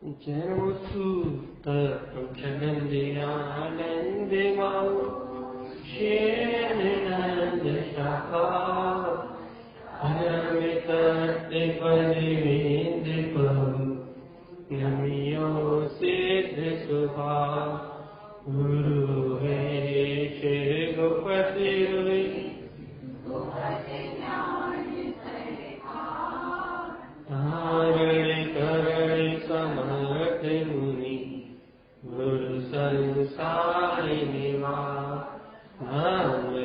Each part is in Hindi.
जन्मसूत्रप्रचनन्द्रियानन्दिमां शेरनन्दशाखा हरमितद्रिपदिविन्द्रिपम् नमियो सिद्धसुभा गुरु है श्री गुपति धारण करण समर्थ मुनि गुरु संसार निवास नाम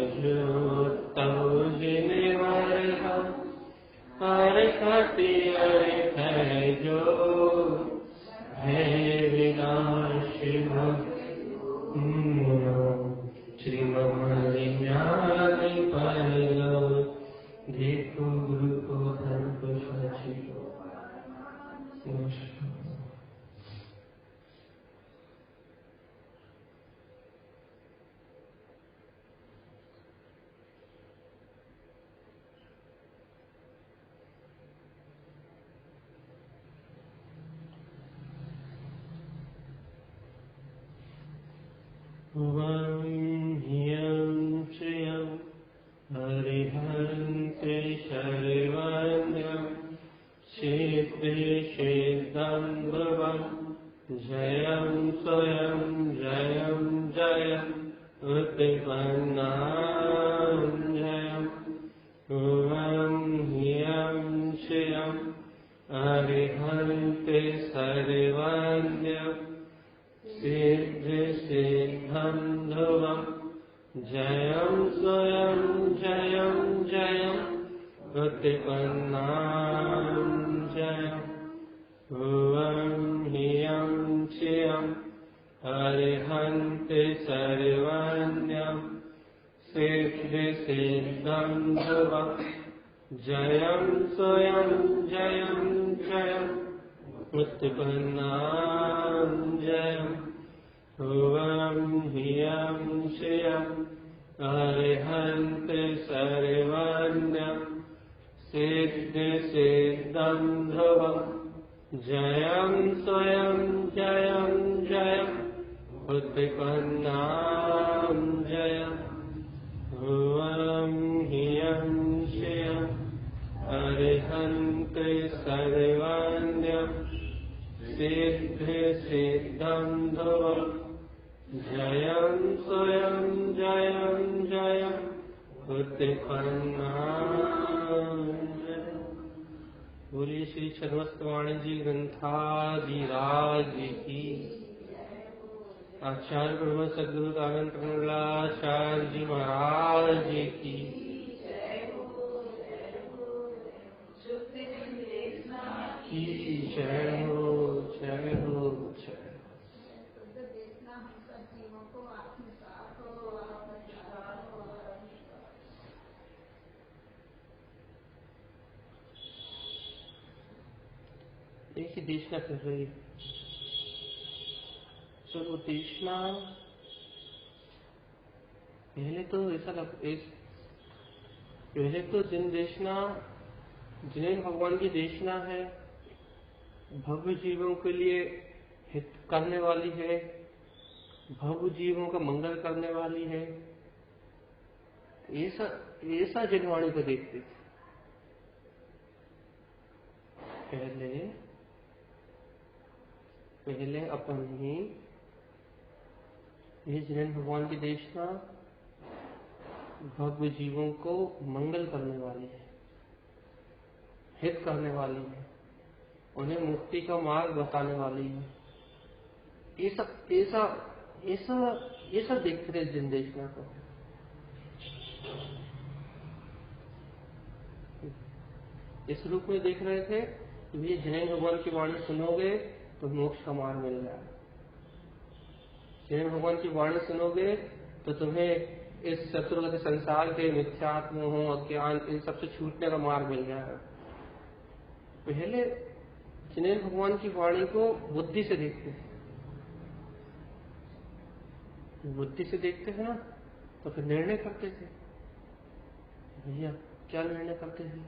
तौ जिन वर्षा हर खति अर्थ जो है विनाश श्रीमद ज्ञान परलो देखो गुरु को धर्म को सची हरिहन्ते शर्वण्यं सिद्धिसिद्धं ध्रुवं जयं स्वयं जयं जयं उत्पन्नां जयं ध्रुवं ह्यं श्रियं हरिहन्ते सर्वज्ञं सिद्धिसिद्धं ध्रुवं जयं स्वयं जयं जयं प्रतिपन्नां जयं भुवं ह्यं श्रियं हरिहन्ते सर्वज्ञं सिद्धिसिद्धं ध्रुवं जयं स्वयं जयं जयं प्रतिपन्नां जयं भुवं ह्यं श्रियं हरिहन्ते सर्वज्ञं सिद्धिसिद्धं ध्रुवं जयं स्वयं जयं जयं उत्पन्नां जयं भुवं ह्यं श्रियं हरिहन्ते सर्वज्ञं सिद्धिसिद्धं ध्रुवं जयं स्वयं जयं जयं उत्पन्नां जयं। बोलिए श्री छन्नमस्तवाणी जी ग्रंथादिराज की आचार्य ब्रह्म सद्गुरु आनंद प्रमंडलाचार्य जी महाराज की जय हो जय हो जय। एक ही देशना कर रही है तो वो देशना पहले तो जिन देशना जिन्हें भगवान की देशना है भव्य जीवों के लिए हित करने वाली है, भव्य जीवों का मंगल करने वाली है, ऐसा जनवाणी को देखते थे। पहले अपन ही ये जिन भगवान की देशना भव्य जीवों को मंगल करने वाली है, हित करने वाली है, उन्हें मुक्ति का मार्ग बताने वाली है। ऐसा देखते थे जिन देशना को। इस रूप में देख रहे थे कि ये जैन भगवान की वाणी सुनोगे तो मोक्ष का मार्ग मिल जाए, जैन भगवान की वाणी सुनोगे तो तुम्हें इस शत्रुगत संसार के मिथ्यात्म हो अज्ञान इन सबसे छूटने का मार्ग मिल जाएगा। पहले जिनेन भगवान की वाणी को बुद्धि से देखते थे, बुद्धि से देखते थे ना तो फिर निर्णय करते थे। भैया क्या निर्णय करते थे?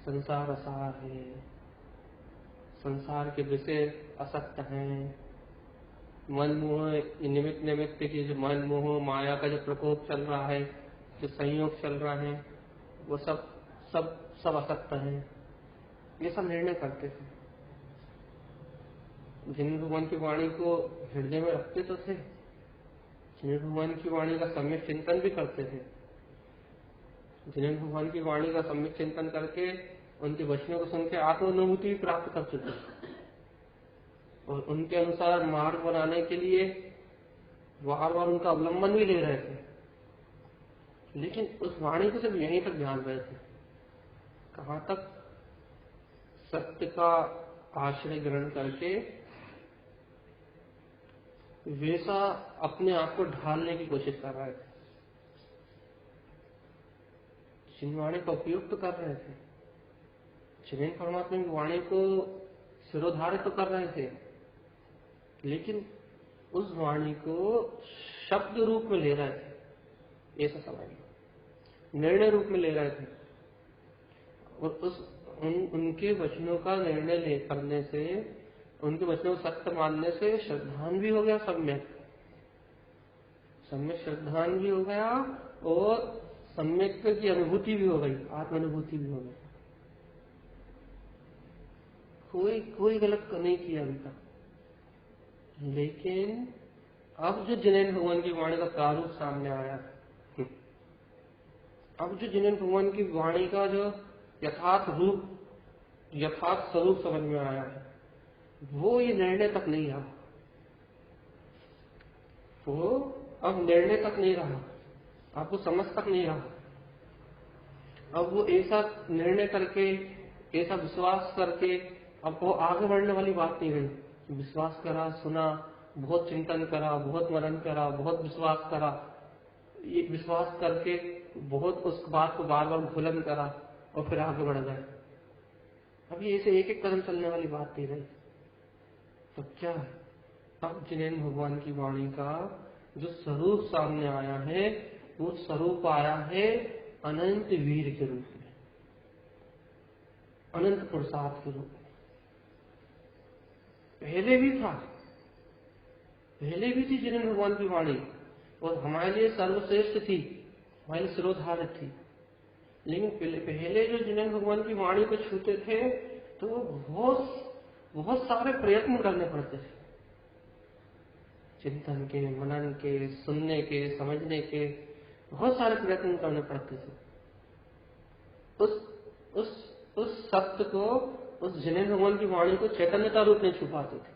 संसार असार है, संसार के विषय आसक्त हैं, मन मोह निमित्त निमित्त की जो मन मोह माया का जो प्रकोप चल रहा है, जो संयोग चल रहा है, वो सब सब सब आसक्त हैं। ये सब निर्णय करते थे। जिन भगवान की वाणी को हृदय में रखते तो थे, जिन भगवान की वाणी का सम्यक चिंतन भी करते थे, जिन भगवान की वाणी का सम्यक चिंतन करके उनके वचनों को सुन के आत्मानुभूति भी प्राप्त कर चुके और उनके अनुसार मार्ग बनाने के लिए बार बार उनका अवलंबन भी ले रहे थे। लेकिन उस वाणी को सिर्फ यहीं तक ध्यान रहे थे, कहां तक सत्य का आश्रय ग्रहण करके वैसा अपने आप को ढालने की कोशिश कर रहे थे, जिन वाणी का उपयोग तो कर रहे थे, जिन परमात्मा की वाणी को सिरोधारित तो कर रहे थे, लेकिन उस वाणी को शब्द रूप में ले रहे थे, ऐसा समझ लो, निर्णय रूप में ले रहे थे। और उनके वचनों का निर्णय करने से, उनके वचनों को सत्य मानने से श्रद्धान भी हो गया, सम्यक श्रद्धान भी हो गया और सम्यक की अनुभूति भी हो गई, आत्मानुभूति भी हो गई। कोई गलत नहीं किया अभी तक। लेकिन अब जो जिनेन्द्र भगवान की वाणी का प्रारूप सामने आया, अब जो जिनेन्द्र भगवान की वाणी का जो यथार्थ रूप, यथार्थ स्वरूप समझ में आया है, वो ये निर्णय तक नहीं रहा, वो अब निर्णय तक नहीं रहा, आपको समझ तक नहीं रहा। अब वो ऐसा निर्णय करके, ऐसा विश्वास करके, अब वो आगे बढ़ने वाली बात नहीं रही। विश्वास करा, सुना, बहुत चिंतन करा, बहुत मनन करा, बहुत विश्वास करा, ये विश्वास करके बहुत उस बात को बार बार भूलन करा और फिर आगे बढ़ गए। अब ये ऐसे एक एक कदम चलने वाली बात नहीं रही। तो क्या है, अब जिनेन्द्र भगवान की वाणी का जो स्वरूप सामने आया है, वो स्वरूप आया है अनंत वीर के रूप में, अनंत पुरुषार्थ के रूप में। पहले भी था, पहले भी थी जिनेन्द्र भगवान की वाणी और हमारे लिए सर्वश्रेष्ठ थी, हमारे लिए सिरोधारित थी। लेकिन पहले जो जिनेन्द्र भगवान की वाणी को छूते थे तो बहुत सारे प्रयत्न करने पड़ते थे, चिंतन के, मनन के, सुनने के, समझने के बहुत सारे प्रयत्न करने पड़ते थे। उस सत्य को, उस जिनेन्द्र भगवान की वाणी को चैतन्यता रूप में छुपाते थे।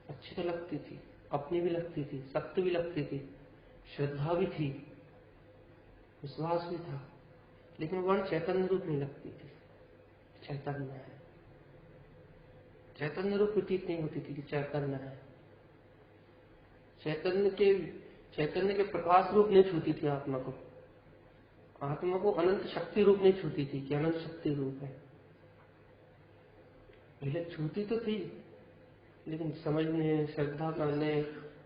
अच्छी तो लगती थी, अपनी भी लगती थी, सत्य भी लगती थी, श्रद्धा भी थी, विश्वास भी था, लेकिन वह चैतन्य रूप नहीं लगती थी। चैतन्य है, चैतन्य रूप प्रतीत नहीं होती थी कि चैतन्य है। चैतन्य के प्रकाश रूप नहीं छूती थी आत्मा को, आत्मा को अनंत शक्ति रूप नहीं छूती थी कि अनंत शक्ति रूप है। पहले छूती तो थी, लेकिन समझने, श्रद्धा करने,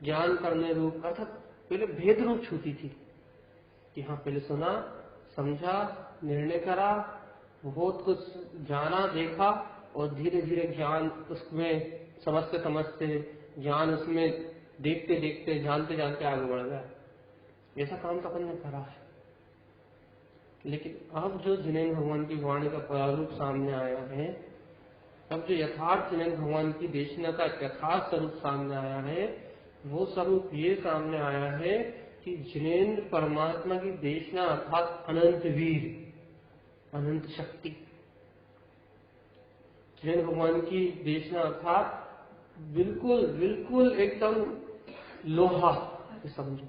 ज्ञान करने रूप, अर्थात पहले भेद रूप छूती थी कि हाँ, पहले सुना, समझा, निर्णय करा, बहुत कुछ जाना, देखा और धीरे धीरे ज्ञान उसमें समझते समझते, ज्ञान उसमें देखते देखते, जानते जानते आगे बढ़ गया। ऐसा काम तो अपन ने करा है। लेकिन अब जो जिनेन्द्र भगवान की वाणी का प्रारूप सामने आया है, अब जो यथार्थ जिनेन्द्र भगवान की देशना का यथार्थ स्वरूप सामने आया है, वो स्वरूप ये सामने आया है कि जिनेन्द्र परमात्मा की देशना अर्थात अनंत वीर, अनंत शक्ति। जिनेन्द्र भगवान की देशना अर्थात बिल्कुल बिल्कुल एकदम लोहा, समझो,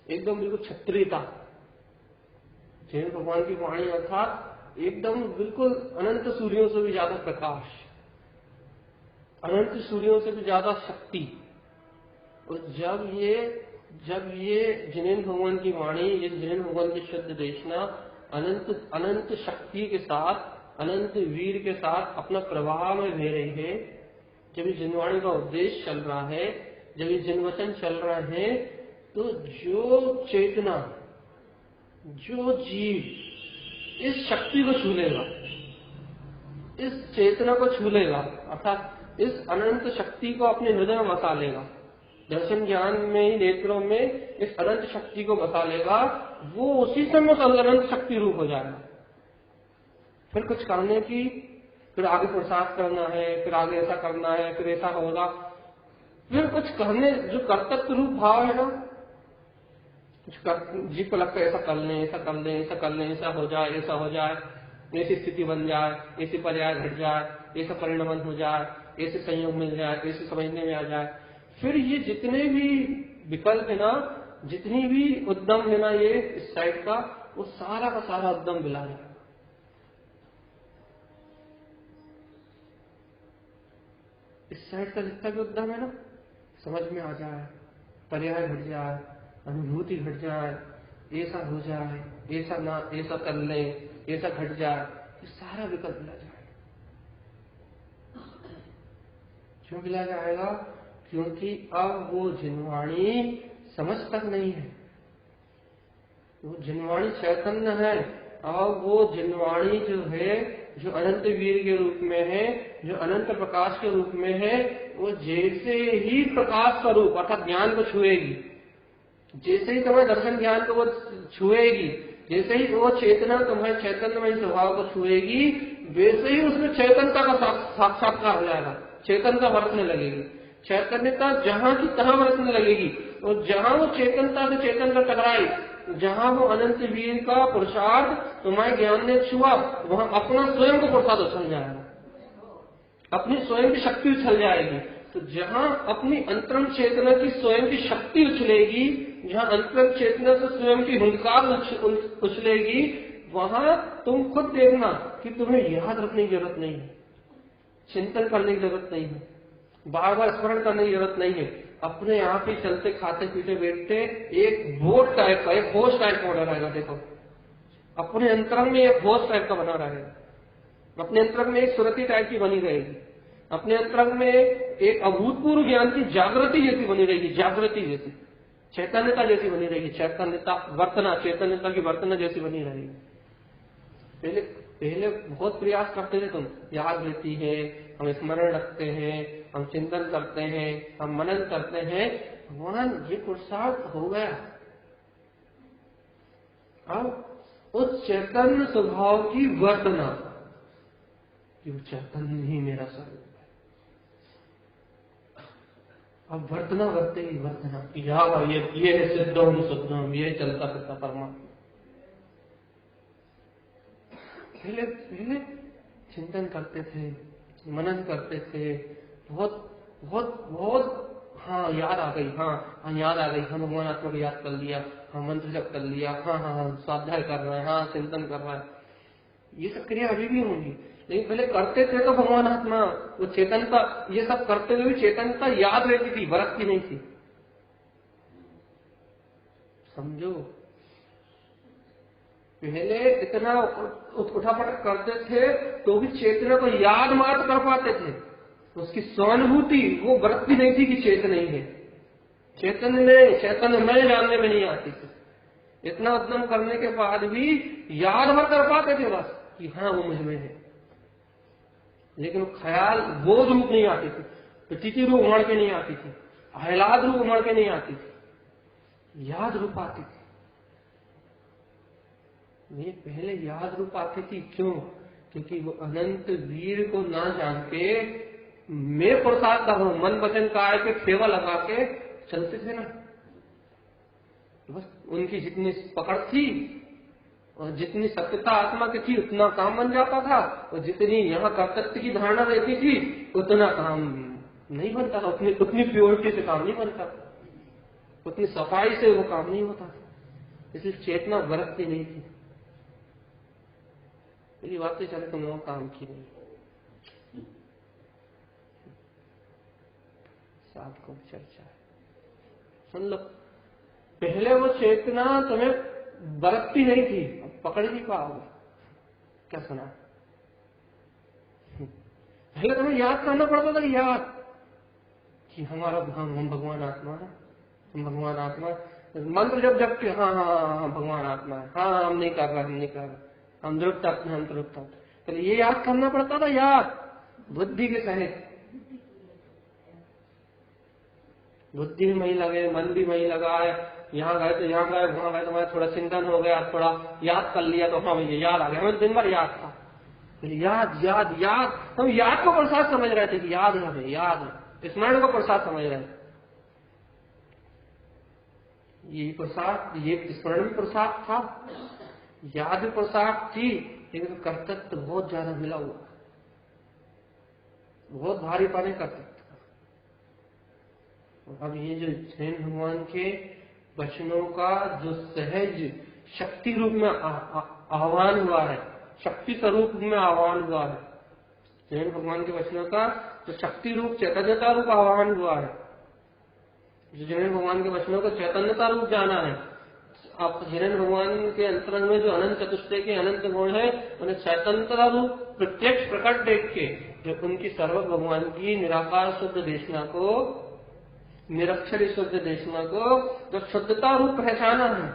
एकदम बिल्कुल क्षत्रियता। जिनेन्द्र भगवान की वाणी अर्थात एकदम बिल्कुल अनंत सूर्यों से भी ज्यादा प्रकाश, अनंत सूर्यों से भी ज्यादा शक्ति। और जब ये जिनेन्द्र भगवान की वाणी, ये जिनेन्द्र भगवान की शुद्ध देशना अनंत शक्ति के साथ, अनंत वीर के साथ अपना प्रवाह में बह रही है, जब ये जिनवाणी का उपदेश चल रहा है, जब ये जिनवचन चल रहे हैं, तो जो चेतना, जो जीव इस शक्ति को छू लेगा, इस चेतना को छू लेगा, अर्थात इस अनंत शक्ति को अपने हृदय में बसा लेगा, दर्शन ज्ञान में ही नेत्रों में इस अनंत शक्ति को बसा लेगा, वो उसी समय उस अनंत शक्ति रूप हो जाएगा। फिर कुछ करने की, फिर आगे पुरुषार्थ करना है, फिर आगे ऐसा करना है, फिर ऐसा होगा, फिर कुछ करने, जो कर्तव्य रूप भाव है ना, जीव को लगता है ऐसा कर लें, ऐसा कर लें, ऐसा कर लें, ऐसा हो जाए, ऐसा हो जाए, ऐसी स्थिति बन जाए, ऐसी पर्याय घट जाए, ऐसा परिणमन हो जाए, ऐसे संयोग मिल जाए, ऐसे समझने में आ जाए। फिर ये जितने भी विकल्प है ना, जितनी भी उद्यम है ना, ये इस साइड का, वो सारा का सारा उद्यम मिला है। इस साइड का जितना भी उद्यम है ना, समझ में आ जाए, पर्याय घट जाए, अनुभूति घट जाए, ऐसा हो जाए, ऐसा ना, ऐसा कर ले, ऐसा घट जाए, ये सारा विकल्प मिला जाएगा। क्यों मिला जाएगा? क्योंकि अब वो जिनवाणी समझ तक नहीं है, वो जिनवाणी चैतन्य है। अब वो जिनवाणी जो है, जो अनंत वीर के रूप में है, जो अनंत प्रकाश के रूप में है, वो जैसे ही प्रकाश स्वरूप अर्थात ज्ञान को छुएगी, जैसे ही तुम्हारे दर्शन ज्ञान को वो छुएगी, जैसे ही वो चेतना तुम्हारे चैतन्यमय स्वभाव को छुएगी, वैसे ही उसमें चैतन्यता का साक्षात्कार हो जाएगा, चैतन्यता बरतने लगेगी। चैतन्यता जहां की तहां बरतने लगेगी, और जहां वो चेतनता से चेतनता टकराई, जहां वो अनंत वीर का पुरुषार्थ तुम्हारे ज्ञान ने छुआ, वहां अपना स्वयं का पुरुषार्थ उछल जाएगा, अपनी स्वयं की शक्ति उछल जाएगी। तो जहां अपनी अंतरंग चेतना की स्वयं की शक्ति उछलेगी, जहां अंतरंग चेतना से स्वयं की हुंकार उछलेगी, वहां तुम खुद देखना कि तुम्हें याद रखने की जरूरत नहीं है, चिंतन करने की जरूरत नहीं है, बार बार स्मरण करने की जरूरत नहीं है। अपने आप ही चलते खाते पीते बैठते एक बोध टाइप का, एक होश टाइप का बना रहेगा। देखो, अपने अंतरंग में एक होश टाइप का बना रहेगा, अपने अंतरंग में एक सुरति टाइप की बनी रहेगी, अपने अंतरंग में एक अभूतपूर्व ज्ञान की जागृति जैसी बनी रहेगी, जागृति जैसी, चैतन्यता जैसी बनी रहेगी, चैतन्यता वर्तना, चैतन्यता की वर्तना जैसी बनी रहेगी। पहले पहले बहुत प्रयास करते थे तुम, याद रहती है, हम स्मरण रखते हैं, हम चिंतन करते हैं, हम मनन करते हैं, भगवान ये पुरुषार्थ हो गया। अब उस चैतन्य स्वभाव की वर्तना, कि वो चैतन्य ही मेरा स्वरूप है। अब वर्तना करते ही वर्तना, ये सिद्धम शुद्धम, ये चलता फिरता परमात्मा। पहले पहले चिंतन करते थे, मनन करते थे, बहुत बहुत बहुत, हाँ याद आ गई, हाँ याद आ गई, हाँ भगवान आत्मा को याद कर लिया, हाँ मंत्र जप कर लिया, हाँ स्वाध्याय कर रहा है, हाँ चिंतन कर रहा है, ये सब क्रिया अभी भी होंगी। लेकिन पहले करते थे तो भगवान आत्मा, वो चेतनता, ये सब करते हुए भी चेतनता याद रहती थी, बरतती नहीं थी। समझो, पहले इतना उठापटक करते थे तो भी चेतना को याद मात्र कर पाते थे, उसकी सहानुभूति वो बरतती नहीं थी कि चेतन नहीं है, चैतन्य में जानने में नहीं आती थी। इतना उद्यम करने के बाद भी याद भर कर पाते थे बस कि हाँ वो मुझ में है, लेकिन ख्याल बोध रूप नहीं आती थी, प्रतीति रूप उमड़ के नहीं आती थी, आह्लाद रूप उमड़ के नहीं आती थी, याद रूप आती थी। ये पहले याद रूप आती थी, क्यों? क्योंकि वो अनंत वीर को ना जान के मैं पुरुषार्थ कर रहा हूं, मन वचन काय के सेवा लगा के चलते थे ना, बस उनकी जितनी पकड़ थी और जितनी सत्यता आत्मा की थी उतना काम बन जाता था, और जितनी यहाँ कर्तव्य की धारणा रहती थी उतना काम नहीं बनता था, उतनी प्योरिटी से काम नहीं बनता था, उतनी सफाई से वो काम नहीं होता था, इसलिए चेतना बरतती नहीं थी। मेरी बात से चले तुम लोग काम की नहीं, साथ को चर्चा है, सुन लो। पहले वो चेतना तुम्हें बरतती नहीं थी, पकड़ नहीं पाओगे, क्या सुना? पहले तुम्हें याद करना पड़ता था, याद कि हमारा हम भगवान आत्मा है, हम भगवान आत्मा, मंत्र जब जब हाँ भगवान आत्मा है, हाँ हम नहीं कर रहे, हम दृप्त, हम दृप्त। तो ये याद करना पड़ता था, याद बुद्धि के सहित। बुद्धि भी वही लगे, मन भी वही लगा है, यहाँ गए तो यहाँ गए, वहां गए तो वहां थोड़ा चिंतन हो गया, थोड़ा याद कर लिया तो हाँ भैया याद आ गया, हमें दिन भर याद था। याद याद याद, हम याद को प्रसाद समझ रहे थे कि याद है हमें, याद है, स्मरण को प्रसाद समझ रहे थे। ये प्रसाद, ये स्मरण भी प्रसाद था, याद भी प्रसाद थी, लेकिन कर्तव्य बहुत ज्यादा मिला हुआ, बहुत भारी पाने कर्तव्य। अब ये जो जैन भगवान के वचनों का जो सहज शक्ति रूप में आह्वान हुआ है, शक्ति स्वरूप में आह्वान हुआ है, जैन भगवान के वचनों का जो शक्ति रूप चैतन्यता रूप आह्वान हुआ है, जो जैन भगवान के वचनों को चैतन्यता रूप जाना है। आप जैन भगवान के अंतरंग में जो अनंत चतुष्टय के अनंत गुण है, उन्हें चैतन्यता रूप प्रत्यक्ष प्रकट देख के जो उनकी सर्व भगवान की निराकार शुद्ध देशना को, निरक्षर शुद्ध देशना को जो शुद्धता रूप पहचाना है,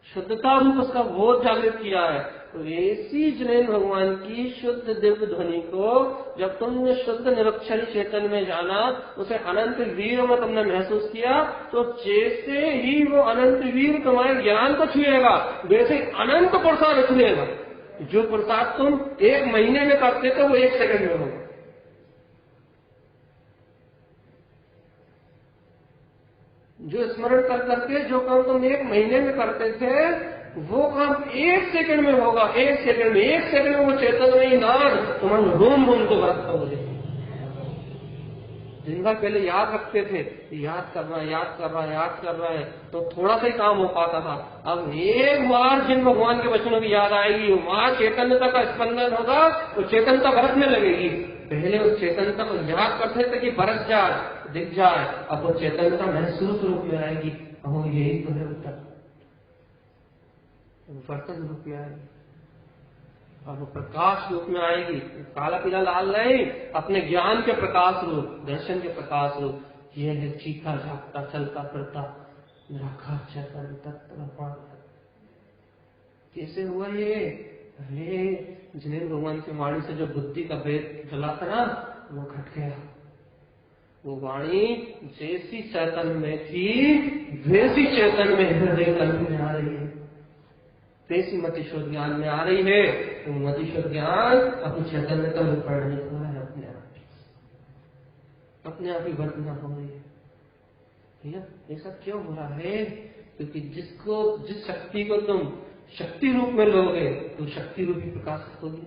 शुद्धता रूप उसका बोध जागृत किया है, तो ऐसी जैन भगवान की शुद्ध दिव्य ध्वनि को जब तुमने शुद्ध निरक्षरी चेतन में जाना, उसे अनंत वीर में तुमने महसूस किया, तो जैसे ही वो अनंत वीर तुम्हारे ज्ञान को छुएगा, वैसे अनंत प्रसाद छुएगा। जो प्रसाद तुम एक महीने में करते थे वो एक सेकंड में होगा। जो स्मरण कर करके जो काम तुम एक महीने में करते थे, वो काम एक सेकंड में होगा, एक सेकंड में, एक सेकंड में वो चेतन में ही नाद तुम्हारे रोम रोम को बरसता हो जाए। जिनका पहले याद रखते थे, याद कर रहा है, याद कर रहा है, याद कर रहा है, तो थोड़ा सा ही काम हो पाता था। अब एक बार जिन भगवान के वचनों की याद आएगी, वहां चैतन्यता का स्पंदन होगा, तो चेतनता बरसने लगेगी। पहले उस चेतनता को याद करते थे कि बरस जाए, दिख जाए, अब वो चेतनता महसूस रूप में आएगी। अब यही तो है उत्तर, वर्तन रूप में आएगी, और वो प्रकाश रूप में आएगी। काला पीला लाल नहीं, अपने ज्ञान के प्रकाश रूप, दर्शन के प्रकाश रूप। ये है चीखा झाकता चलता फिरता निराकार चेतन तत्व। कैसे हुआ ये? अरे जैन भगवान की वाणी से जो बुद्धि का भेद जला था ना, वो घट गया। वो वाणी जैसी चेतन में थी, वैसी चेतन में हृदय कल्प में आ रही है, वैसी मतिशुद्ध ज्ञान में आ रही है। तो मतिशुद्ध ज्ञान अपनी चैतन्यता में परिणित हो रहा है, अपने आप ही वर्तना हो रही है। भैया ऐसा क्यों हो रहा है? क्योंकि जिस शक्ति को तुम शक्ति रूप में लोगे, तो शक्ति रूपी प्रकाश होगी।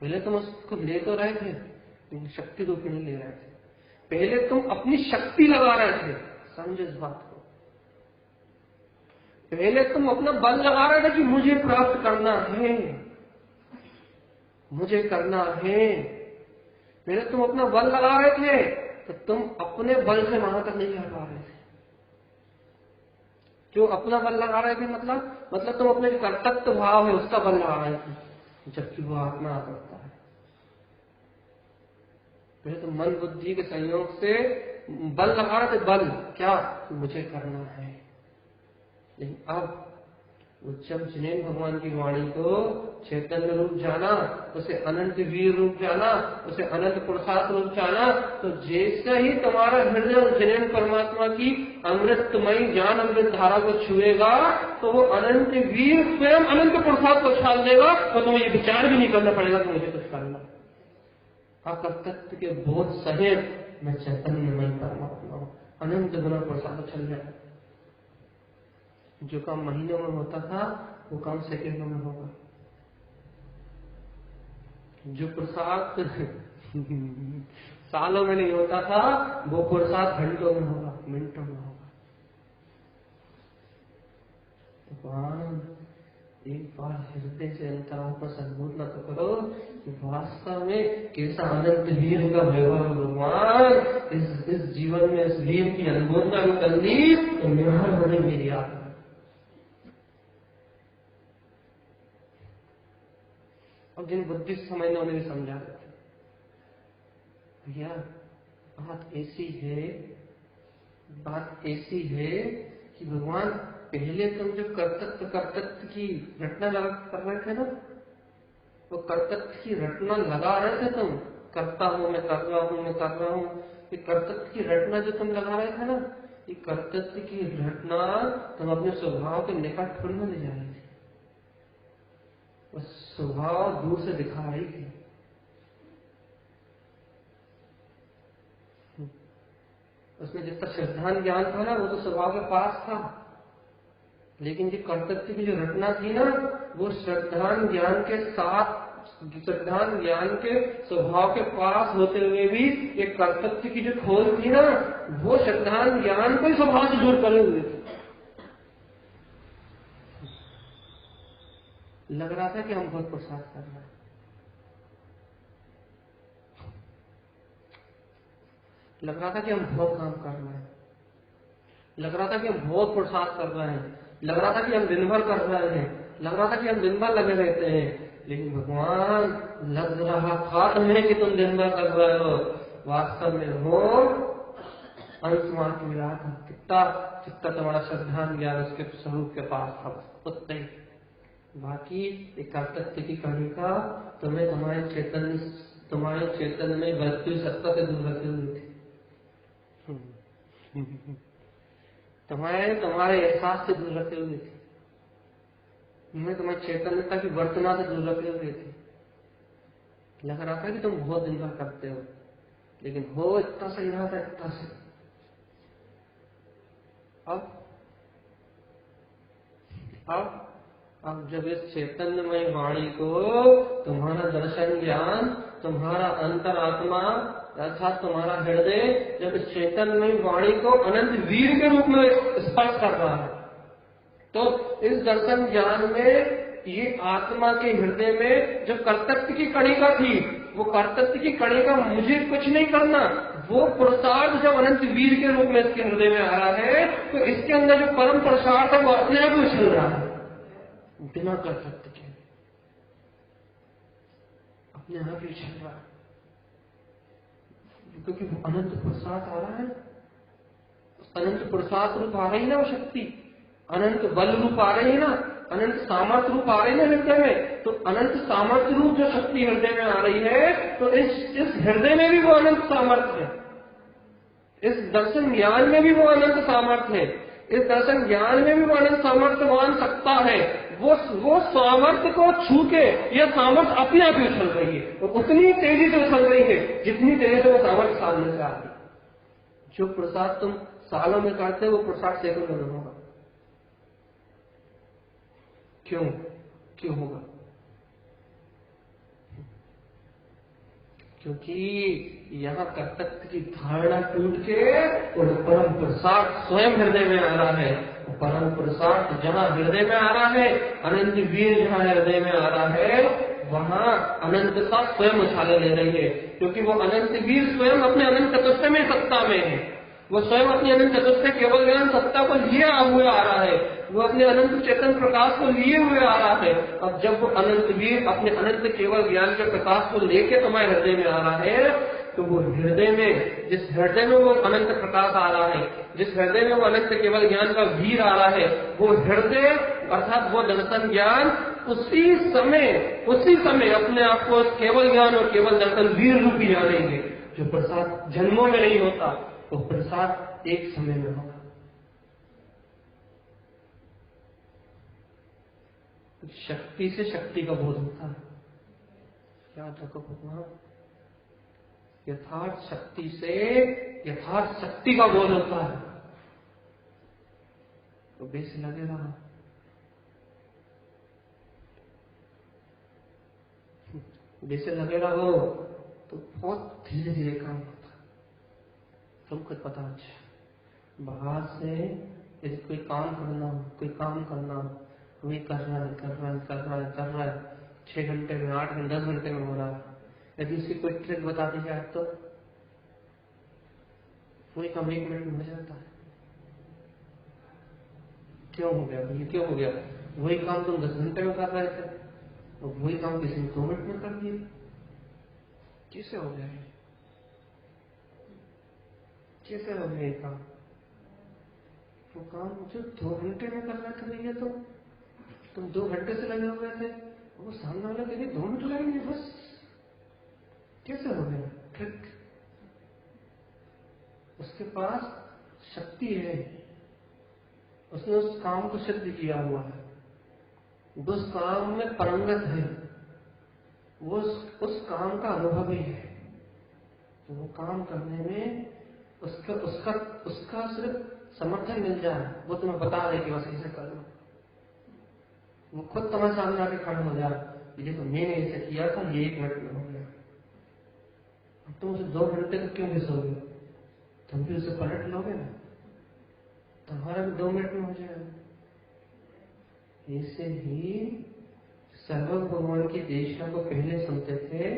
पहले तुम उसको ले तो रहे थे, लेकिन शक्ति रूप में नहीं ले रहे थे। पहले तुम अपनी शक्ति लगा रहे थे, समझो इस बात को। पहले तुम अपना बल लगा रहे थे कि मुझे प्राप्त करना है, मुझे करना है। पहले तुम अपना बल लगा रहे थे, तो तुम अपने बल से वहां तक नहीं जा पा रहे थे। जो अपना बल लगा रहे थे मतलब तुम अपने कर्तव्य भाव है उसका बल लगा रहे थे, जबकि वो आत्मा करता है। पहले तो मन बुद्धि के संयोग से बल लगा रहे थे, बल क्या, मुझे करना है। लेकिन अब जब जैन भगवान की वाणी को चैतन्य रूप जाना, उसे अनंत वीर रूप जाना, उसे अनंत प्रसाद रूप जाना, तो जैसे ही तुम्हारा हृदय जैन परमात्मा की अमृतमयी ज्ञान अमृत धारा को छुएगा, तो वो अनंत वीर स्वयं अनंत प्रसाद को छाल देगा, तो तुम्हें ये विचार भी नहीं करना पड़ेगा कि मुझे कुछ करना। आपका तत्व के बोध सहित मैं चैतन्यमय परमात्मा हूँ, अनंत गुना प्रसाद चल जाए। जो काम महीनों में होता था, वो काम सेकंडों में होगा। जो प्रसाद सालों में नहीं होता था, वो प्रसाद घंटों में होगा, मिनटों में होगा। भगवान एक बार हृदय से अंतरात्मा से अनुभूत न तो करो कि वास्तव में कैसा अनंत वीर का व्यवहार भगवान इस जीवन में इस वीर की अनुभूता को कर ली, तो निर्भर होने मेरी आत्मा। और जिन बुद्धिस्ट समझने उन्हें भी समझा रहे थे, भैया बात ऐसी है कि भगवान पहले तुम जो कर्तव्य की घटना कर रहे थे ना, वो कर्तव्य की रटना लगा रहे थे तुम, करता हूं मैं, कर रहा हूं मैं, कर रहा हूं, ये कर्तव्य की रटना जो तुम लगा रहे थे ना, ये कर्तव्य की रटना तुम अपने स्वभाव के निकट थोड़ी ना ले जा रहे थे। स्वभाव दूर से दिखा रही थी। उसमें जितना श्रद्धान ज्ञान था ना, वो तो स्वभाव के पास था, लेकिन जो कर्तव्य की जो रटना थी ना, वो श्रद्धान ज्ञान के साथ, श्रद्धान ज्ञान के स्वभाव के पास होते हुए भी एक कर्तव्य की जो खोज थी ना, वो श्रद्धान ज्ञान को ही स्वभाव से दूर करे हुए थे। लग रहा था कि हम बहुत प्रसाद कर रहे हैं, लग रहा था कि हम बहुत काम कर रहे हैं, लग रहा था कि हम बहुत प्रसाद कर रहे हैं, लग रहा था कि हम दिन भर कर रहे हैं, लग रहा था कि हम दिन भर लगे रहते हैं। लेकिन भगवान, लग रहा था तुम्हें कि तुम दिन भर कर रहे हो, वास्तव में हो अंशमान की मिला था। कितना तुम्हारा श्रद्धान ज्ञान उसके स्वरूप के पास था, उतने ही। बाकी एक कर्तव्य की कड़ी का तुम्हें तुम्हारे चेतन में वस्तु सत्ता से दूर रखी हुई थी। तुम्हारे एहसास से दूर रखे हुए थे, तुम्हारी चैतन्यता की वर्तना से दूर रखे हुए थे। लग रहा था कि तुम बहुत दिन भर करते हो, लेकिन हो इतना सही रहा था, इतना से। अब जब इस चैतन्यमय वाणी को तुम्हारा दर्शन ज्ञान, तुम्हारा अंतरात्मा अर्थात तुम्हारा हृदय, जब इस चैतन्यमय वाणी को अनंत वीर के रूप में स्पर्श कर रहा है, तो इस दर्शन ज्ञान में ये आत्मा के हृदय में जो कर्तव्य की कणिका थी, वो कर्तव्य की कणिका मुझे कुछ नहीं करना, वो पुरुषार्थ जब अनंत वीर के रूप में इसके हृदय में आ रहा है, तो इसके अंदर जो परम पुरुषार्थ है वो अपने आप ही उछल रहा है, बिना कर्तव्य के अपने आप ही उछल रहा है, क्योंकि वो अनंत पुरुषार्थ आ रहा है। अनंत पुरुषार्थ रूप आ रही ना वो शक्ति, अनंत बल रूप आ रही है ना, अनंत सामर्थ्य रूप आ रही है हृदय में। तो अनंत सामर्थ्य रूप जो शक्ति हृदय में आ रही है, तो इस हृदय में भी वो अनंत सामर्थ्य है, इस दर्शन ज्ञान में भी वो अनंत सामर्थ्य है, इस दर्शन ज्ञान में भी वो अनंत सामर्थ्यवान सकता है। वो सामर्थ्य को छू के यह सामर्थ्य अपने आप ही उछल रही है, और उतनी तेजी से उछल रही है जितनी तेजी से वो सामर्थ्य सामने से आती है। जो प्रसाद तुम सालों में करते हो, वो प्रसाद सैकड़ों में होगा। क्यों होगा? क्योंकि यहाँ कर्तव्य की धारणा टूट के और परम प्रसाद स्वयं हृदय में आ रहा है। परम प्रसाद जहाँ हृदय में आ रहा है, अनंत वीर जहाँ हृदय में आ रहा है, वहाँ अनंतता स्वयं उछाले ले रही है, क्योंकि वो अनंत वीर स्वयं अपने अनंत चतुष्टय में सत्ता में है। वो स्वयं अपनी अनंत चतुष्टय केवल ज्ञान सत्ता को लिए हुए आ रहा है, वो अपने अनंत चेतन प्रकाश को लिए हुए आ रहा है। अब जब वो अनंत वीर अपने अनंत केवल ज्ञान के प्रकाश को लेके तुम्हारे हृदय में आ रहा है, तो वो हृदय में, जिस हृदय में वो अनंत प्रकाश आ रहा है, जिस हृदय में वो अनंत केवल ज्ञान का वीर आ रहा है, वो हृदय अर्थात वो दर्शन ज्ञान उसी समय अपने आप को केवल ज्ञान और केवल दर्शन वीर रूप ही जानेंगे। जो प्रसाद जन्मों में नहीं होता, तो प्रसाद एक समय में होगा। शक्ति से शक्ति का बोध होता है, याद रखो भगवान, यथार्थ शक्ति से यथार्थ शक्ति का बोध होता है। तो बेस लगे रहा, बेस लगे रहो तो बहुत धीरे धीरे काम होता है। तुम खुद पता अच्छा, बाहर से यदि कोई काम करना हो, वही कर रहा है 6 घंटे में, 8 घंटे, 10 घंटे में हो रहा है। यदि उसकी कोई ट्रिक बता दी जाए तो वही काम 1 मिनट में हो जाता है। क्यों हो गया? वही काम तुम 10 घंटे में कर रहे थे, और वही काम किसी ने 2 मिनट में कर दिया। कैसे हो गया ये काम? वो काम जो 2 घंटे में कर रहे थे भैया, तुम 2 घंटे से लगे हुए थे, वो सामने वाला कहेंगे 2 मिनट लगेंगे बस, कैसे हो गया ठीक। उसके पास शक्ति है, उसने उस काम को सिद्ध किया हुआ है, वो उस काम में परंगत है, वो उस काम का अनुभवी है। तो वो काम करने में उसका सिर्फ समर्थन मिल जाए, वो तुम्हें बता दे कि बस ऐसे कर लो, वो खुद तुम्हारे सामने आके खड़ा हो जाए, देखो मैंने ऐसे किया था, ये 1 मिनट में हो गया। तुम उसे 2 घंटे तक क्यों घिसोगे, तुम भी उसे पलट लोगे ना, तुम्हारा भी 2 मिनट में हो जाएगा। ऐसे ही सर्व भगवान की देशा को पहले सुनते थे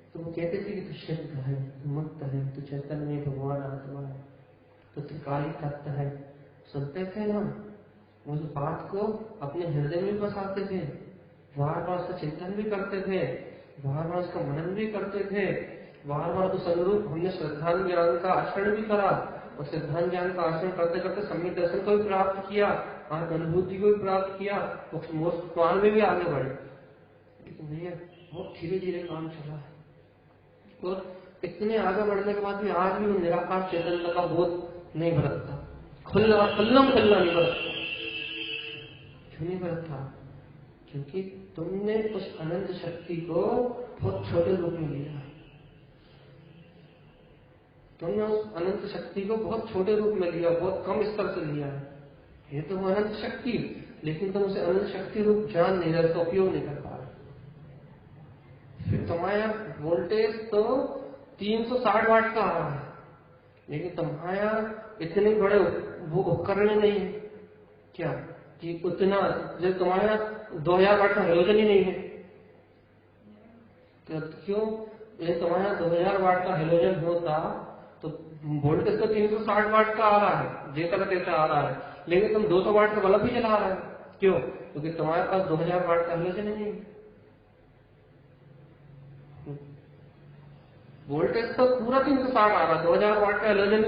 तो वो कहते थे कि तू शुद्ध है, तू मुक्त है, तू चैतन्य भगवान आत्मा है, तो त्रिकाली तत्व है। सुनते थे ना, उस बात को अपने हृदय में बसाते थे, बार बार उसका चिंतन भी करते थे, बार बार उसका मनन भी करते थे, बार बार उस अनुरूप हमने श्रद्धान ज्ञान का आचरण भी करा, और श्रद्धान ज्ञान का आचरण करते करते सम्यक दर्शन को भी प्राप्त किया, अनुभूति को भी प्राप्त किया, मोक्ष मार्ग में भी आगे बढ़े। लेकिन भैया बहुत धीरे धीरे काम चला है, और इतने आगे बढ़ने के बाद भी आज भी वो निराकार चैतन्य का बोध नहीं बरतता, खुल्ला नहीं बरतता। क्यों नहीं बरतता? क्योंकि तुमने उस अनंत शक्ति को बहुत छोटे रूप में लिया है, तुमने उस अनंत शक्ति को बहुत छोटे रूप में लिया, बहुत कम स्तर से लिया है। ये तो वो अनंत शक्ति, लेकिन तुम उसे अनंत शक्ति रूप जान नहीं रहे, तो उपयोग नहीं कर पा रहे। फिर तुम्हारा वोल्टेज तो 360 वाट का आ रहा है, लेकिन तुम्हारा इतने बड़े वो उपकरण नहीं है क्या कि उतना, जो तुम्हारा 2000 वाट का हेलोजन ही नहीं है। तो क्यों, ये तुम्हारा 2000 वाट का हेलोजन होता तो वोल्टेज तो 360 वाट का आ रहा है, जैसा कैसा आ रहा है, लेकिन तुम 200 वाट का बल्ब ही जला रहे हो। क्यों? क्योंकि तुम्हारे पास 2000 वाट का हेलोजन नहीं है। वोल्टेज तो पूरा 360 आ रहा है, 2000 वाट का हेलोजन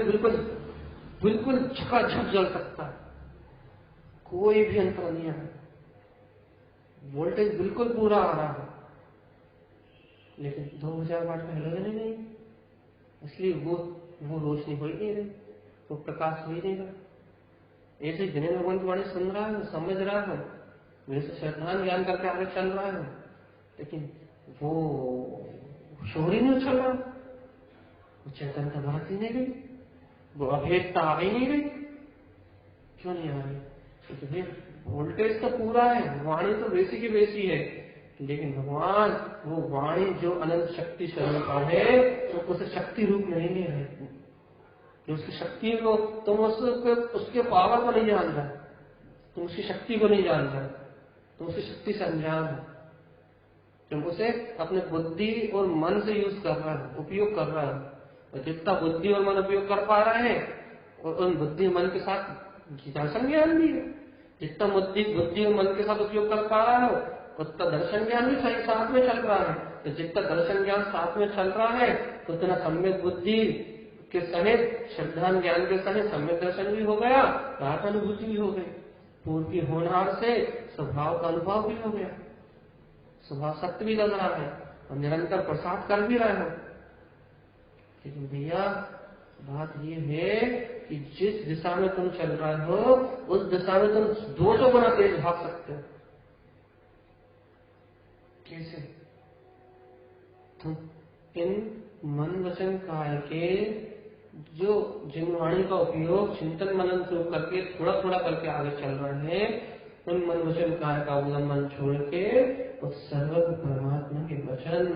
बिल्कुल झकाझक जल सकता है, कोई भी अंतर नहीं है, वोल्टेज बिल्कुल पूरा आ रहा है, लेकिन 2000 वाट का हेलोजन ही नहीं, इसलिए वो रोशनी हो ही नहीं रही, वो प्रकाश हो ही नहीं रहा। ऐसे जिन्हें भगवान की वाणी सुन रहा है, समझ रहा है, वैसे श्रद्धान ज्ञान करके आगे चल रहा है, लेकिन वो शोर ही नहीं उछल रहा, वो चैतन्यता बढ़ती नहीं रही, वो अभेदता आ ही नहीं रही। क्यों नहीं आ रही? क्योंकि वोल्टेज तो पूरा है, वाणी तो वैसी की वैसी है, लेकिन भगवान वो वाणी जो अनंत शक्ति स्वरूप है, तो उसे शक्ति रूप नहीं ले रहे, उसकी शक्ति को तुम उसके पावर को नहीं जान रहे, तुम उसकी शक्ति को नहीं जान रहे, तुम उसकी शक्ति से अनजान हो, तुम उसे अपने बुद्धि और मन से यूज कर रहा है, उपयोग कर रहा है। और जितना बुद्धि और मन उपयोग कर पा रहे हैं, और उन बुद्धि मन के साथ दर्शन ज्ञान भी है, जितना बुद्धि और मन के साथ उपयोग कर पा रहा है, उतना दर्शन ज्ञान भी सही साथ में चल रहा है। तो जितना दर्शन ज्ञान साथ में चल रहा है, उतना सम्यक बुद्धि के सहित श्रद्धान ज्ञान के सहित सम्यक दर्शन भी हो गया, रात अनुभूति भी हो गई, पूर्व की होनहार से स्वभाव का अनुभव भी हो गया, स्वभाव सत्य भी लग रहा है, और निरंतर प्रसाद कर भी रहे हो। लेकिन भैया बात ये है कि जिस दिशा में तुम चल रहे हो, उस दिशा में तुम 200 गुना तेज भाग सकते हो। कैसे? तुम इन मन वचन काया के जो जिनवाणी का उपयोग चिंतन मनन शुरू करके थोड़ा थोड़ा करके आगे चल रहे हैं, उन मन वचन काया का अवलंबन छोड़ के उस सर्व परमात्मा के वचन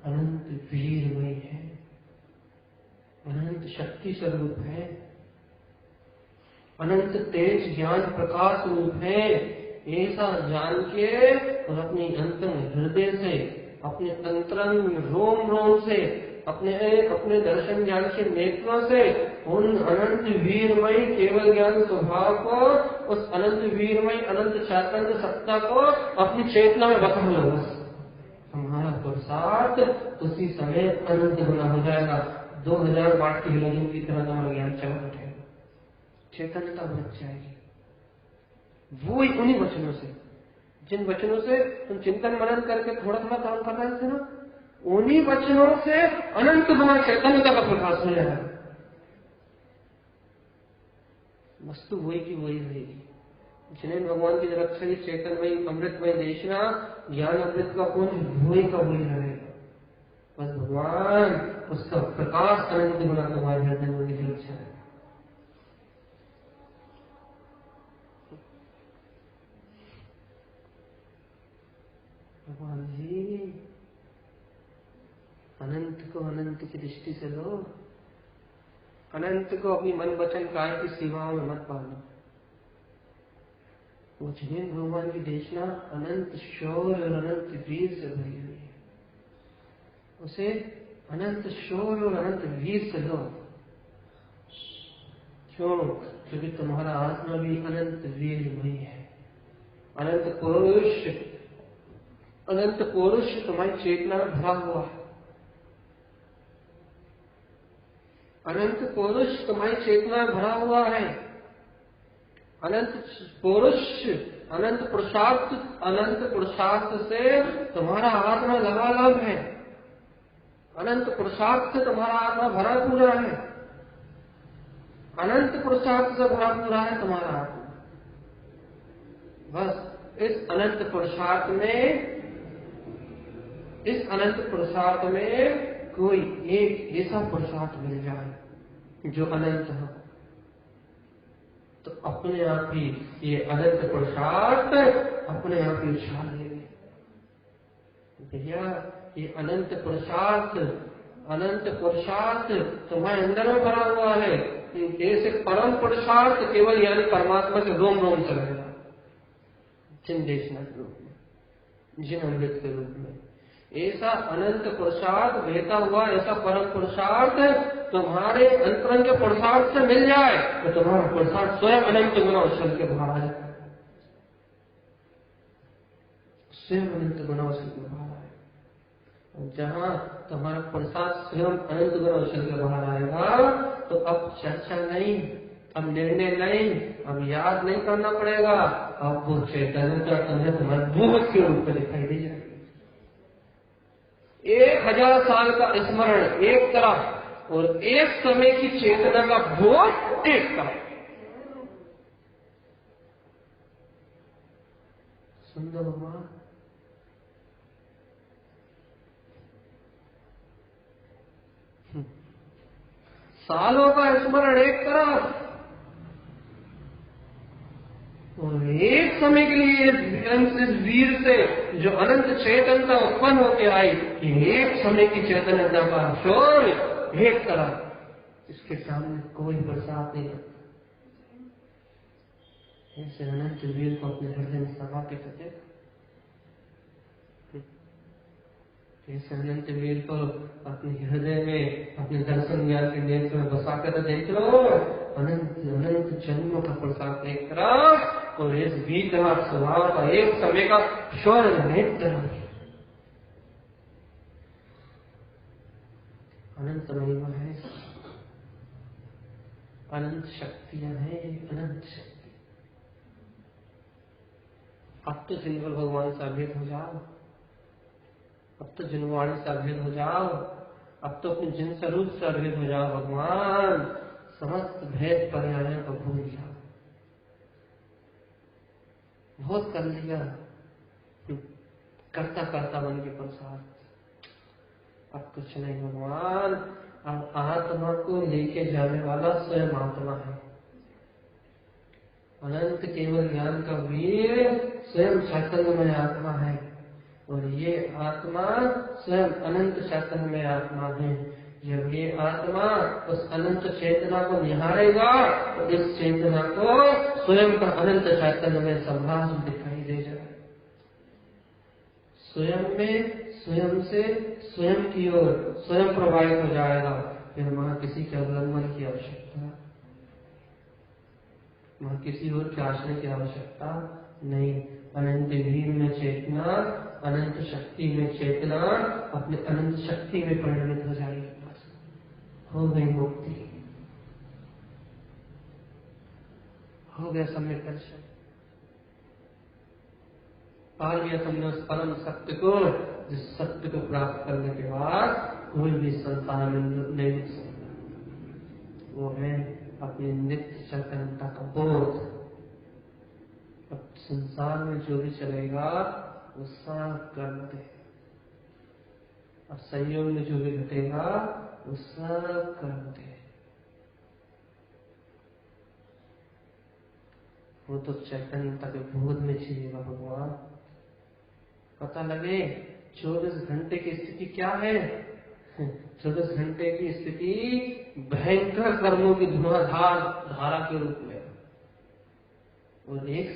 अनंत वीरमय है, अनंत शक्ति स्वरूप है, अनंत तेज ज्ञान प्रकाश रूप है। ऐसा जान के और अपनी अंतरंग हृदय से, अपने अंतरंग रोम रोम से, अपने दर्शन ज्ञान के नेत्रों से उन अनंत वीरमय केवल ज्ञान स्वभाव को, उस अनंत वीरमय अनंत चैतन्य सत्ता को अपनी चेतना में बसा लो, हमारा प्रसाद उसी समय अनंत गुना हो जाएगा। 2000 वाट की हेलोजन की तरह हमारा ज्ञान चमक उठेगा, चैतन्यता बच जाएगी, वो ही उन्हीं वचनों से। जिन वचनों से तुम चिंतन मनन करके थोड़ा थोड़ा काम कर रहे थे ना, उन्हीं वचनों से अनंत गुना चैतन्यता का प्रकाश हो जाएगा। वस्तु वही की वही रहेगी। जिन्हें भगवान की रक्षा की चेतनमयी अमृतमय देशना ज्ञान अमृत का पुंज वही का वही रहेगा। बस भगवान उसका प्रकाश अनंत गुना तुम्हारे हृदय में निकल जाए। भगवान जी अनंत को अनंत की दृष्टि से लो, अनंत को अपनी मन वचन काय की सीमाओं में मत पालो। वो जिन्हें भगवान की देशना अनंत शोर और अनंत वीर से भरी हुई है, उसे अनंत शोर और अनंत वीर से लो। क्यों? क्योंकि तुम्हारा आत्मा भी अनंत वीरमयी है। अनंत पुरुष तुम्हारी चेतना में भरा हुआ है। अनंत पुरुष तुम्हारी चेतना में भरा हुआ है। अनंत पुरुष, अनंत पुरुषार्थ से तुम्हारा आत्मा लबालब है। अनंत पुरुषार्थ से तुम्हारा आत्मा भरा पूरा है। अनंत पुरुषार्थ से भरा पूरा है तुम्हारा आत्मा। बस इस अनंत पुरुषार्थ में कोई एक ऐसा पुरुषार्थ मिल जाए जो अनंत हो, तो अपने आप ही ये अनंत पुरुषार्थ अपने आप ही उछाल लेंगे। भैया ये अनंत पुरुषार्थ तुम्हारे अंदर में भरा हुआ है। जैसे परम पुरुषार्थ केवल यानी परमात्मा के रोम रोम से रहेगा, जिन देशना के रूप में, जिन अमृत के रूप में, ऐसा अनंत पुरुषार्थ बहता हुआ ऐसा परम पुरुषार्थ तुम्हारे अंतरंग के पुरुषार्थ से मिल जाए तो तुम्हारा पुरुषार्थ स्वयं अनंत गुना उछल के बाहर आ जाए। स्वयं अनंत गुना उछल के बाहर आए। जहां तुम्हारा पुरुषार्थ स्वयं अनंत गुना उछल के बाहर आएगा तो अब चर्चा नहीं, अब निर्णय नहीं, अब याद नहीं करना पड़ेगा। अब वो चैतन्यता तुम्हें तुम्हारे भूत के रूप में दिखाई दे जाएगी। 1000 साल का स्मरण एक तरफ और एक समय की चेतना का भोग एक तरफ। सुंदर भगवान सालों का स्मरण एक तरफ और एक समय के लिए इस वीर से जो अनंत चेतनता उत्पन्न होकर आई, एक समय की चेतनता का शोर एक तरफ, इसके सामने कोई बरसात नहीं लगता। ऐसे अनंत वीर को अपने हृदय में समा के सके, ऐसे अनंत वीर को अपने हृदय में अपने दर्शन ज्ञान के नेत्र में बसा कर देख लो। अनंत अनंत जन्मों का प्रसाद एक तरफ और इस बीतवा स्वभाव का एक समय का शोर एक तरफ। अनंत महिमा है, अनंत शक्तियां हैं, अनंत शक्ति। अब तो जिनवल भगवान से अभेद हो जाओ, अब तो जिनवाणी से अभेद हो जाओ, अब तो अपने जिन स्वरूप से अभेद हो जाओ। भगवान समस्त भेद पर्यायों को भूल जाओ। बहुत कर लिया, करता करता मन के प्रसाद, अब कुछ नहीं भगवान। अब आत्मा को लेके जाने वाला स्वयं आत्मा है। अनंत केवल ज्ञान का वीर स्वयं चैतन्यमय आत्मा है और ये आत्मा स्वयं अनंत चैतन्यमय आत्मा है। जब ये आत्मा उस अनंत चेतना को निहारेगा तो इस चेतना को स्वयं का अनंत चैतन्य में संभाष दिखाई दे जाए। स्वयं में स्वयं से स्वयं की ओर स्वयं प्रवाहित हो जाएगा। फिर वहां किसी के अवलंबन की आवश्यकता, वहां किसी और के आश्रय की आवश्यकता नहीं। अनंत वीर में चेतना, अनंत शक्ति में चेतना अपने अनंत शक्ति में परिणमित हो जाएगी। हो गई मुक्ति, हो गया सम्यक दर्शन। पा लिया तुमने उस परम सत्य को, जिस सत्य को प्राप्त करने के बाद कोई भी संसार में नहीं रुक सकता। वो है अपनी नित्य चैतन्यता का बोध। अब संसार में जो भी चलेगा वो सब कर्म है, और संयोग में जो भी घटेगा वो सब कर्म है। वो तो चैतन्यता के बोध में जिएगा भगवान। पता लगे 24 घंटे की स्थिति क्या है। 24 घंटे की स्थिति भयंकर कर्मों की धुआंधार धारा के रूप में, और एक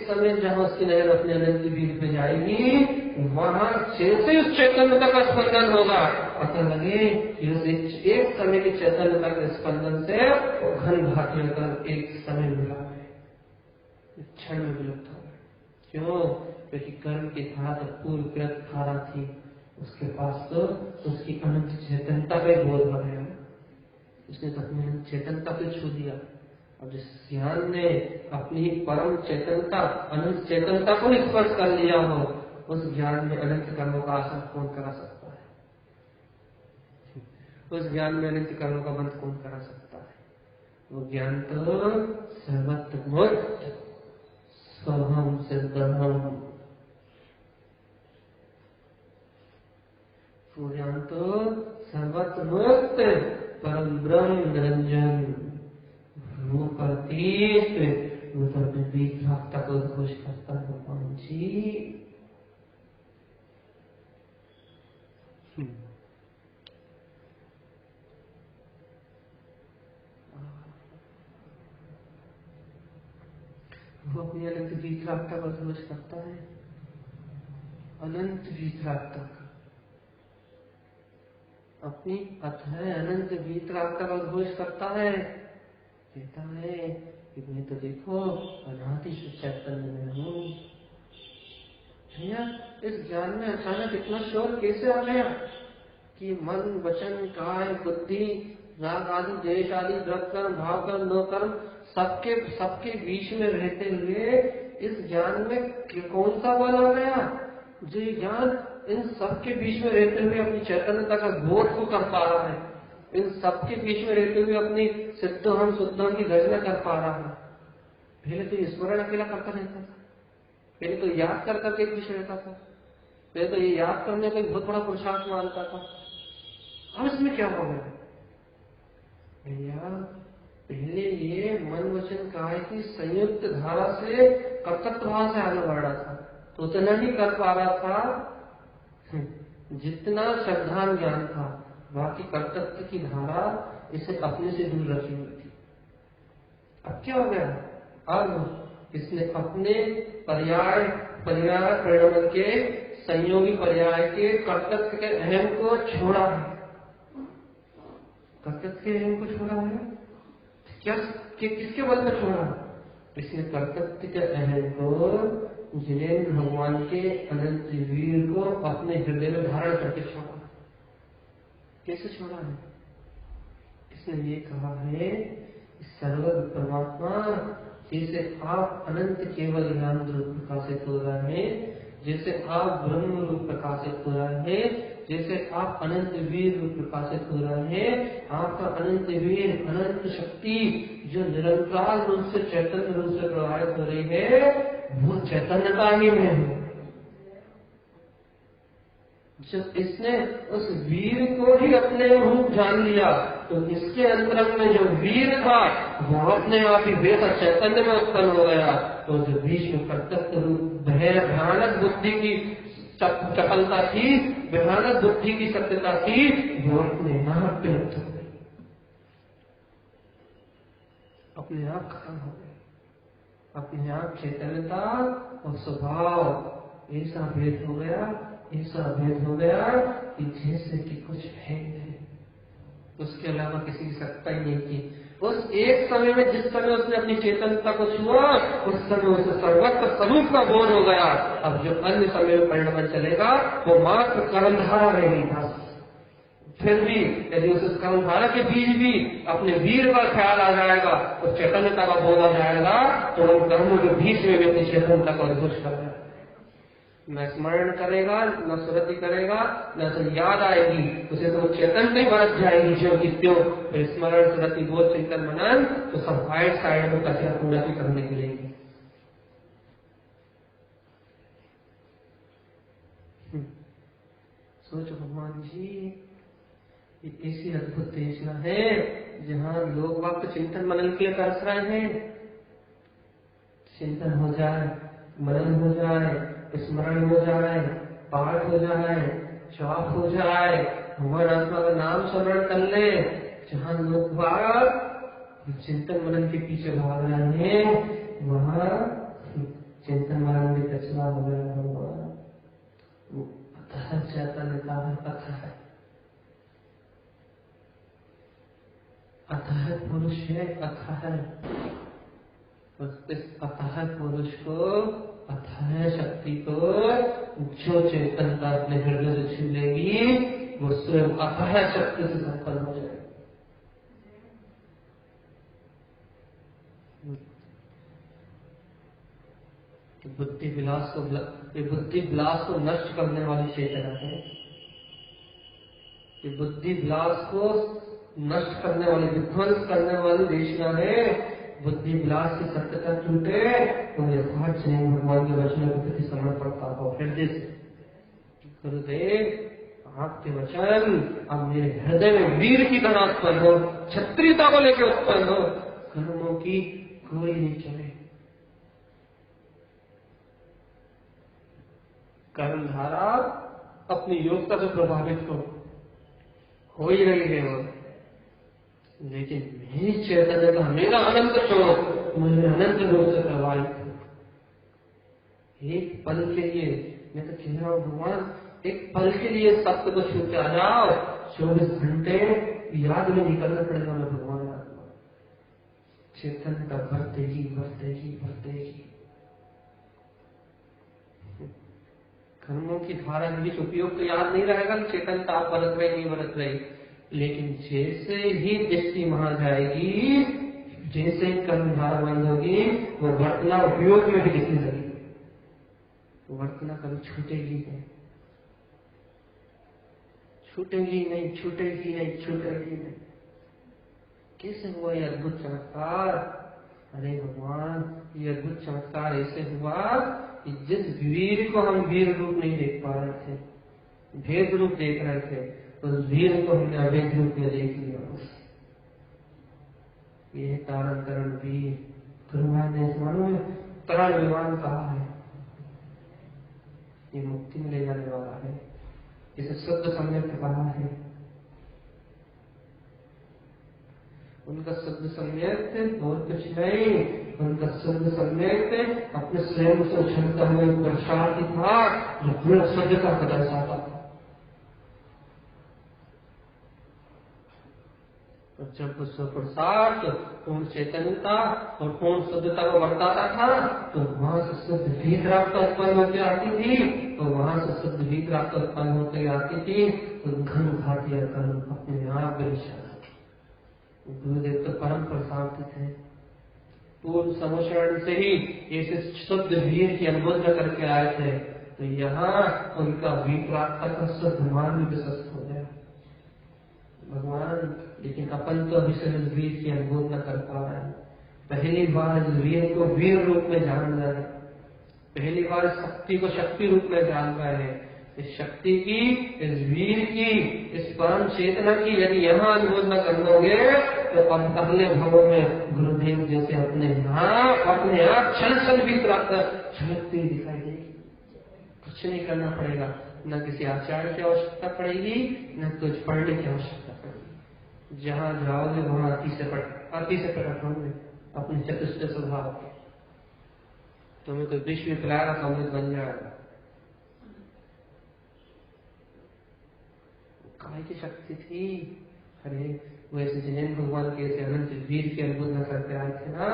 समय जहां उसकी नजर अपने अनंत वीर पे जाएगी, वहां जैसे उस चैतन्यता का स्पंदन होगा, पता लगे कि उस एक समय की चैतन्यता के स्पंदन से घन भाग्य कर एक समय मिला है, क्षण में विलुप्त हो गया। क्यों? क्योंकि कर्म की धारा तो पूर्व कृत धारा थी, उसके पास तो उसकी अनंत चेतनता का बोध हो गया, उसने तो अपनी अनंत चेतनता को छू दिया। और जिस ज्ञान ने अपनी परम चेतनता अनंत चेतनता को स्पर्श कर लिया हो, उस ज्ञान में अनंत कर्मों का आसन कौन करा सकता है? उस ज्ञान में अनंत कर्मों का बंध कौन करा सकता है? वो ज्ञान तो सर्वत्र मुक्त स्वहम सिद्धहम, वो ज्ञान तो सर्वत्र मुक्त परम ब्रह्म निरंजन वो प्रतीत वो तो अपने विघ्नता को घोष करता है भगवान जी। वो अपनी अनंत विघ्नता को घोष करता है, अनंत विघ्नता अपनी अथय अनंत विघ्नता का घोष करता है। कहता है कि मैं तो देखो अनादि चैतन्य में हूँ। भैया इस ज्ञान में अचानक इतना शोर कैसे आ गया कि मन वचन काय बुद्धि राग आदि देश आदि द्रव्य कर्म भाव कर्म नो कर्म सबके बीच में रहते हुए इस ज्ञान में कौन सा बल आ गया जो ज्ञान इन सबके बीच में रहते हुए अपनी चैतन्यता का बोध को कर पा रहा है, इन सबके बीच में रहते हुए अपनी सिद्धोहम शुद्धोहम की गर्जना कर पा रहा है। पहले तो स्मरण अकेला करता रहता था, पहले तो याद कर करके खुश रहता था, पहले तो ये याद करने का बहुत बड़ा पुरुषार्थ मानता था। अब इसमें क्या हो गया भैया? पहले ये मन वचन काय की संयुक्त धारा से कर्तव्य भाव से आगे बढ़ रहा था, तो उतना नहीं कर पा रहा था जितना श्रद्धा ज्ञान था। बाकी कर्तव्य की धारा इसे अपने से दूर रखी हुई थी। अब क्या हो गया? अब इसने अपने पर्याय परिणाम के संयोगी पर्याय के कर्तव्य के अहम को छोड़ा है। कर्तव्य के अहम को छोड़ा है क्या? किसके बल में छोड़ा? इसने कर्तव्य के अहम को जिनेन्द्र भगवान के अनंत वीर को अपने हृदय में धारण करके छोड़ा। कैसे छोड़ा है? इसने ये कहा है सर्वज्ञ परमात्मा जैसे आप अनंत केवल ज्ञान रूप प्रकाशित हो रहे हैं, जैसे आप ब्रह्म रूप प्रकाशित हो रहे हैं, जैसे आप अनंत वीर रूप प्रकाशित हो रहे हैं, आपका अनंत वीर अनंत शक्ति जो निरंतर रूप से चैतन्य रूप से प्रवाहित हो रही है वो चैतन्यता ही में है। जब इसने उस वीर को ही अपने रूप जान लिया तो इसके अंतरंग में जो वीर था वो अपने आप ही बेहद चैतन्य में उत्पन्न हो गया। तो जो बीच में कर्तव्य रूप भयानक बुद्धि की चपलता थी, भयानक बुद्धि की सत्यता थी, वो अपने आप व्यक्त हो गई, अपने आप खत्म हो गई। अपने आप चैतन्यता और स्वभाव ऐसा भेद हो गया, ऐसा भेद हो गया कि जैसे कि कुछ है नहीं, उसके अलावा किसी की सत्ता ही नहीं थी। उस एक समय में जिस समय उसने अपनी चेतनता को छुआ उस समय उसे सर्वत्र स्वरूप का बोध हो गया। अब जो अन्य समय में परिणाम चलेगा वो मात्र कर्मधारा रहेगी, फिर भी यदि उस कर्मधारा के बीच भी अपने वीर का ख्याल आ जाएगा, उस चैतन्यता का बोध आ जाएगा, तो उन कर्मों के बीच में भी अपनी चैतन्यता को अद्भुत कर जाएगा। न स्मरण करेगा, न स्मृति करेगा, न तो याद आएगी, उसे तो चेतन में बरत जाएगी जो कि त्यों। फिर स्मरण स्मृति बोध चिंतन मनन तो सब साइड में कचरा उन्नति करने के लिए। सोचो भगवान जी, ये ऐसी अद्भुत देशना है जहाँ लोग वक्त चिंतन मनन के लिए तरस रहे हैं। चिंतन हो जाए, मनन हो जाए, स्मरण हो जाए, पाठ हो जाए, जाप हो जाए, भगवान आत्मा का नाम स्मरण कर ले। जहाँ लोग बाग चिंतन मनन के पीछे भाग रहे हैं, वहाँ चिंतन मनन में कचरा हो गया। भगवान अतः चैतन्यता कथा है, अतः पुरुष है, कथा है। इस अतः पुरुष को, अतः शक्ति को जो चेतनता अपने हृदय से छू लेगी, वो स्वयं अतः शक्ति से संपन्न हो जाएगी। बुद्धि विलास को नष्ट करने वाली चेतना है। ये बुद्धि विलास को नष्ट करने वाली, विध्वंस करने वाली देशना है। बुद्धि विलास की सत्यता टूटे तो यथार्थ से भगवान के वचनों के प्रति समर्पण पड़ता हो हृदय से। गुरुदेव आपके वचन अब मेरे हृदय में वीर की तरह उत्पन्न हो, क्षत्रियता को लेकर उत्पन्न हो, कर्मों की कोई नहीं चले। कर्मधारा अपनी योग्यता से प्रभावित हो ही रही है वो, लेकिन मेरी चैतन्य का मेरा अनंत शोक मुझे अनंत रूप से प्रभावित हो। एक पल के लिए मैं तो कह रहा हूं भगवान, एक पल के लिए सत्य को छू के आ जाओ, 24 घंटे याद में निकलना पड़ेगा मैं भगवान आत्मा। चेतनता बढ़तेगी बढ़तेगी बढ़तेगी। कर्मों की धारा के बीच उपयोग तो याद नहीं रहेगा कि चेतनता आप बरत रही नहीं बरत रही, लेकिन जैसे ही दृष्टि वहां जाएगी, जैसे ही कर्मधारा बंद होगी, वो वर्तना उपयोग में भी दिखने लगेगी। वर्तना कभी छूटेगी नहीं, छूटेगी नहीं, छूटेगी नहीं, छूटेगी नहीं। कैसे हुआ ये अद्भुत चमत्कार? अरे भगवान, ये अद्भुत चमत्कार ऐसे हुआ कि जिस वीर को हम वीर रूप नहीं देख पा रहे थे, भेद रूप देख रहे थे, उस वीर को हमने अभेद रूप में देख लिया। ये तारण तरण वीर, भगवान ने तरण विमान कहा है, ये मुक्ति में ले जाने वाला है, इसे शुद्ध सम्यक कहा है। उनका शुद्ध सम्यक और कुछ नहीं, उनका शुद्ध सम्यक अपने स्वयं से उछलता हुआ प्रसाद था जो पूर्ण शुद्धता का दर्शाता था। जब उस प्रसाद पूर्ण चैतन्यता और पूर्ण शुद्धता को बरताता था, तो वहां से शुद्ध भीतरात्मा उत्पन्न होकर आती थी, तो वहां से शुद्ध भीतरात्मा उत्पन्न होकर आती थी, तो घन घाटिया कर्म अपने आप विचार। गुरुदेव तो परम प्रशांत थे, पूर्ण समोचरण से ही ऐसे शुद्ध वीर की अनुबोधना करके आए थे, तो यहाँ उनका भीतरात्मा का शुद्ध मान भी विश्वस्त हो गया भगवान। लेकिन अपन तो अभी से वीर की अनुबोधना कर पा रहे हैं। पहली बार इस वीर को वीर रूप में जान रहे हैं, पहली बार शक्ति को शक्ति रूप में जान रहे हैं। इस शक्ति की, इस वीर की, इस परम चेतना की यदि यहाँ अनुबोधना करोगे तो पहले भावों में गुरुदेव जैसे अपने यहाँ अपने आप क्षण क्षण भी प्राप्त झलकती दिखाई देगी। कुछ नहीं करना पड़ेगा, न किसी आचार्य की आवश्यकता पड़ेगी, न कुछ पढ़ने की आवश्यकता पड़ेगी। जहाँ जाओगे वहाँ अति से प्रकट होंगे अपने चतुष्ट स्वभाव के। तुम्हें तो विश्व पिलाएगा तो अमृत बन जाएगा। काय की शक्ति थी? अरे वैसे जिनेन्द्र भगवान के ऐसे अनंत वीर की अनुबोधना करके आए थे ना,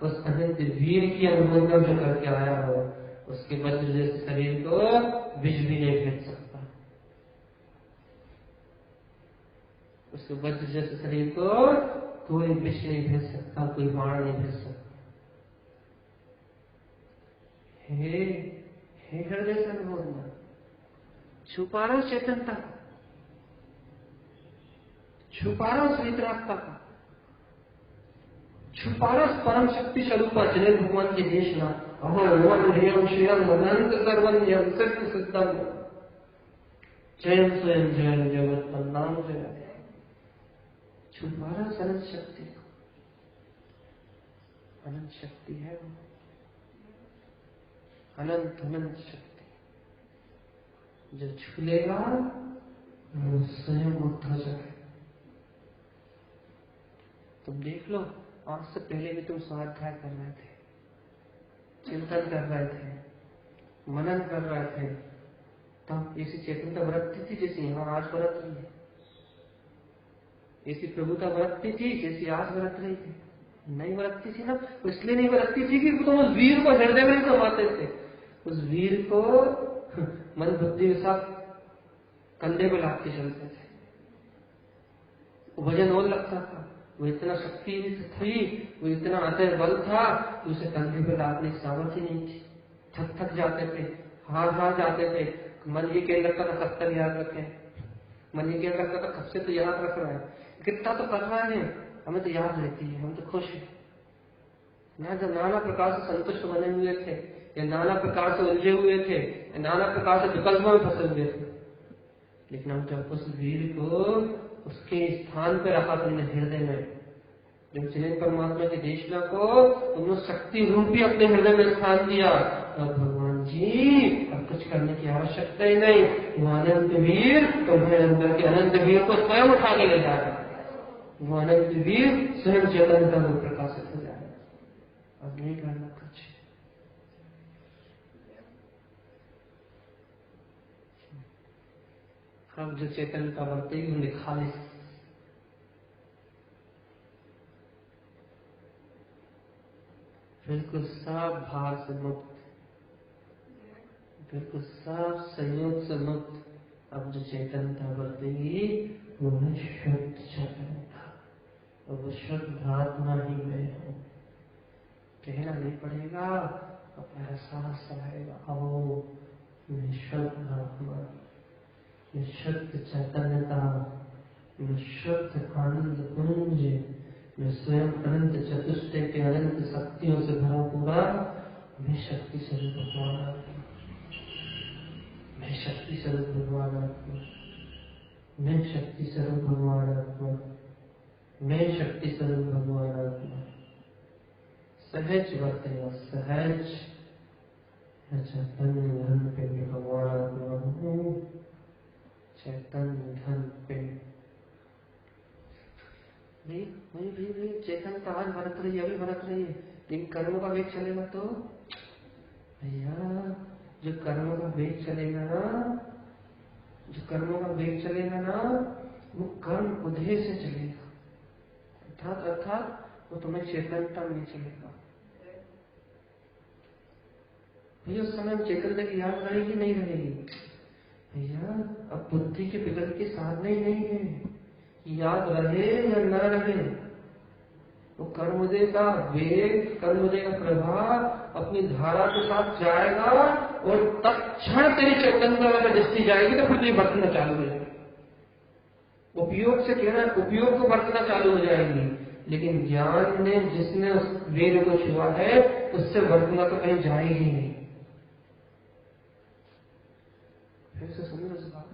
उस अनंत वीर की अनुबोधना जो करके आया हो, उसके वज्र जैसे शरीर को विष भी नहीं भेज सकता। उसके वज्र जैसे शरीर को कोई विष नहीं भेज सकता, कोई बाण नहीं भेज सकता। हे हृदय से अनुभव छुपा रहा चेतनता को, छुपा रहा उस वितरागता को, छुपा रहा परम शक्ति स्वरूप जिन्हें भगवान की देशना अहो मोहन श्रेयम अनंत सर्वन्यम सत्य सिद्धम जयम स्वयं जय जगत नाम जय। छुपा रहा अनंत शक्ति को, अनंत शक्ति है वो, अनंत अनंत शक्ति। जो छूलेगा वो स्वयं मुक्त हो जाए। तुम देख लो, आज से पहले भी तुम स्वाध्याय कर रहे थे, चिंतन कर रहे थे, मनन कर रहे थे, तब ऐसी चेतनता बरतती थी जैसी यहाँ आज बरत रही है, ऐसी प्रभुता बरतती थी जैसी आज बरत रही थी? नहीं बरतती थी ना। इसलिए नहीं बरतती थी कि तुम उस वीर को हृदय में समाते थे, उस वीर को मन बुद्धि के साथ कंधे पे लाद के चलते थे, वजन और लगता था, वो इतना शक्ति थी, वो इतना अतः बल था कि उसे कंधे पे लादने की सामर्थ्य नहीं थी। थक थक जाते थे, हार जाते थे। मन ये कह रखता था कब तक याद रखें, मन ये कह रखता था कब से तो याद रख रहा है, कितना तो कर रहा है, हमें तो याद रहती है, हम तो खुश हैं। यहाँ जब नाना प्रकार से संतुष्ट बने हुए थे, या नाना प्रकार से उलझे हुए थे, या नाना प्रकार से विकल्पों में फंसे हुए थे, लेकिन हम जब उस वीर को उसके स्थान पर रखा तुमने हृदय में, जब जिन्हें परमात्मा की देशना को तुमने शक्ति रूपी अपने हृदय में स्थान दिया, तब भगवान जी अब कुछ करने की आवश्यकता ही नहीं। वो अनंत वीर तुम्हें अंदर के अनंत वीर को स्वयं उठा के ले जाएगा, वो अनंत वीर स्वयं चेतनता में प्रकाशित हो जाएगा। अब नहीं करना कुछ। अब जो चेतनता बढ़तेगी उन्हें खालिस, बिल्कुल सब भार से मुक्त, बिल्कुल सब संयोग से मुक्त। अब जो चेतनता बढ़तेगी वो है शुद्ध चेतनता, और वो शुद्ध आत्मा ही मैं हूँ। कहना नहीं पड़ेगा, अपना एहसास रहेगा, आओ मैं शुद्ध आत्मा, मैं शुद्ध चैतन्यता, मैं शुद्ध आनंद पुंज, मैं स्वयं अनंत चतुष्टय के अनंत शक्तियों से भरा पूरा, मैं शक्ति स्वरूप भगवान आत्मा, मैं शक्ति स्वरूप भगवान आत्मा, मैं शक्ति स्वरूप भगवान आत्मा, मैं शक्ति स्वरूप भगवान आत्मा। सहज वर्तेगा, सहज चैतन्य धन पिंड भगवान आत्मा हूँ, चैतन्य धन पिंड। भाई चेतनता आज बरत रही है, अभी बरत रही है, लेकिन कर्मों का वेग चलेगा तो भैया, जो कर्मों का वेग चलेगा ना, जो कर्मों का वेग चलेगा ना, वो कर्म उदय से चलेगा, अर्थात वो तुम्हें चेतनता में चलेगा। भैया उस समय चेतनता की याद रहेगी नहीं रहेगी? भैया अब बुद्धि के विकल्प के साधन ही नहीं है, याद रहे या न रहे, वो कर्मोदय का वेग, कर्मोदय का प्रभाव अपनी धारा के साथ जाएगा, और तत्क्षण तेरी चेतनता में दृष्टि जाएगी तो फिर बरतना चालू हो जाएगी। उपयोग से कहना, उपयोग को बरतना चालू हो जाएगी, लेकिन ज्ञान ने जिसने उस वेग को छुआ है उससे बरतना तो कहीं जाएगी नहीं। फिर से समझो इस बात,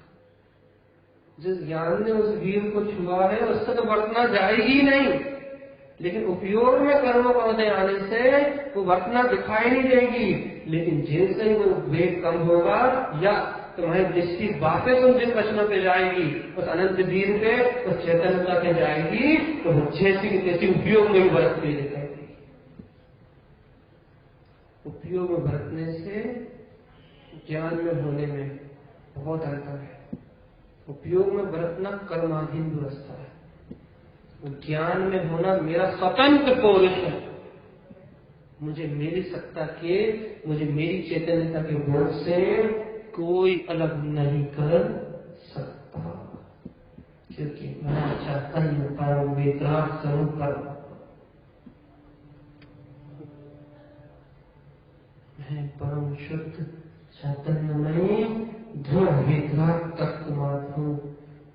जिस ज्ञान ने उस वीर को छुआ है उससे तो बरतना जाएगी नहीं, लेकिन उपयोग में कर्मों का उदय आने से वो बरतना दिखाई नहीं देगी। लेकिन जैसे ही वो वेग कम होगा या तुम्हारी दृष्टि वापस उन जिन वचनों पे जाएगी, उस अनंत वीर पे, उस चेतनता पे जाएगी, तो वो जैसी की तैसी उपयोग में भी बरतती दिखाएगी। उपयोग में बरतने से ज्ञान में होने में बहुत अंतर है। उपयोग में बरतना कर्माधीन व्यवस्था है, ज्ञान में होना मेरा स्वतंत्र पौरुष है, मुझे मेरी सत्ता के, मुझे मेरी चैतन्यता के बोध से कोई अलग नहीं कर सकता। जो कि मैं चैतन्य परम वितराग स्वरूप परमात्मा है, परम शुद्ध चैतन्यमय ध्रुव वितराग तत्व मात्र हूँ।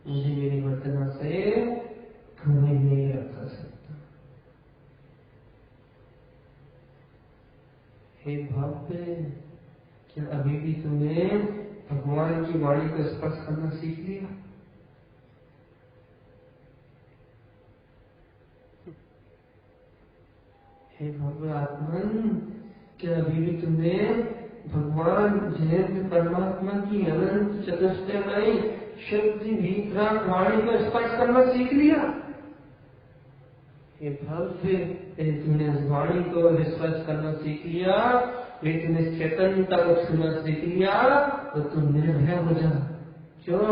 मुझे मेरी वर्तना से कोई नहीं रखा सकता। हे भव्य, क्या अभी भी तुमने भगवान की वाणी को स्पर्श करना सीख लिया? हे भव्य आत्मन, क्या अभी भी तुमने भगवान जयंत परमात्मा की अनंत चतुष्टयमयी शुद्ध वितराग वाणी को स्पर्श करना सीख लिया? ये भव्य, तुमने इस वाणी को स्पर्श करना सीख लिया, लेकिन इस चेतनता को छूना सीख लिया, तो तुम निर्भय हो जा। क्यों?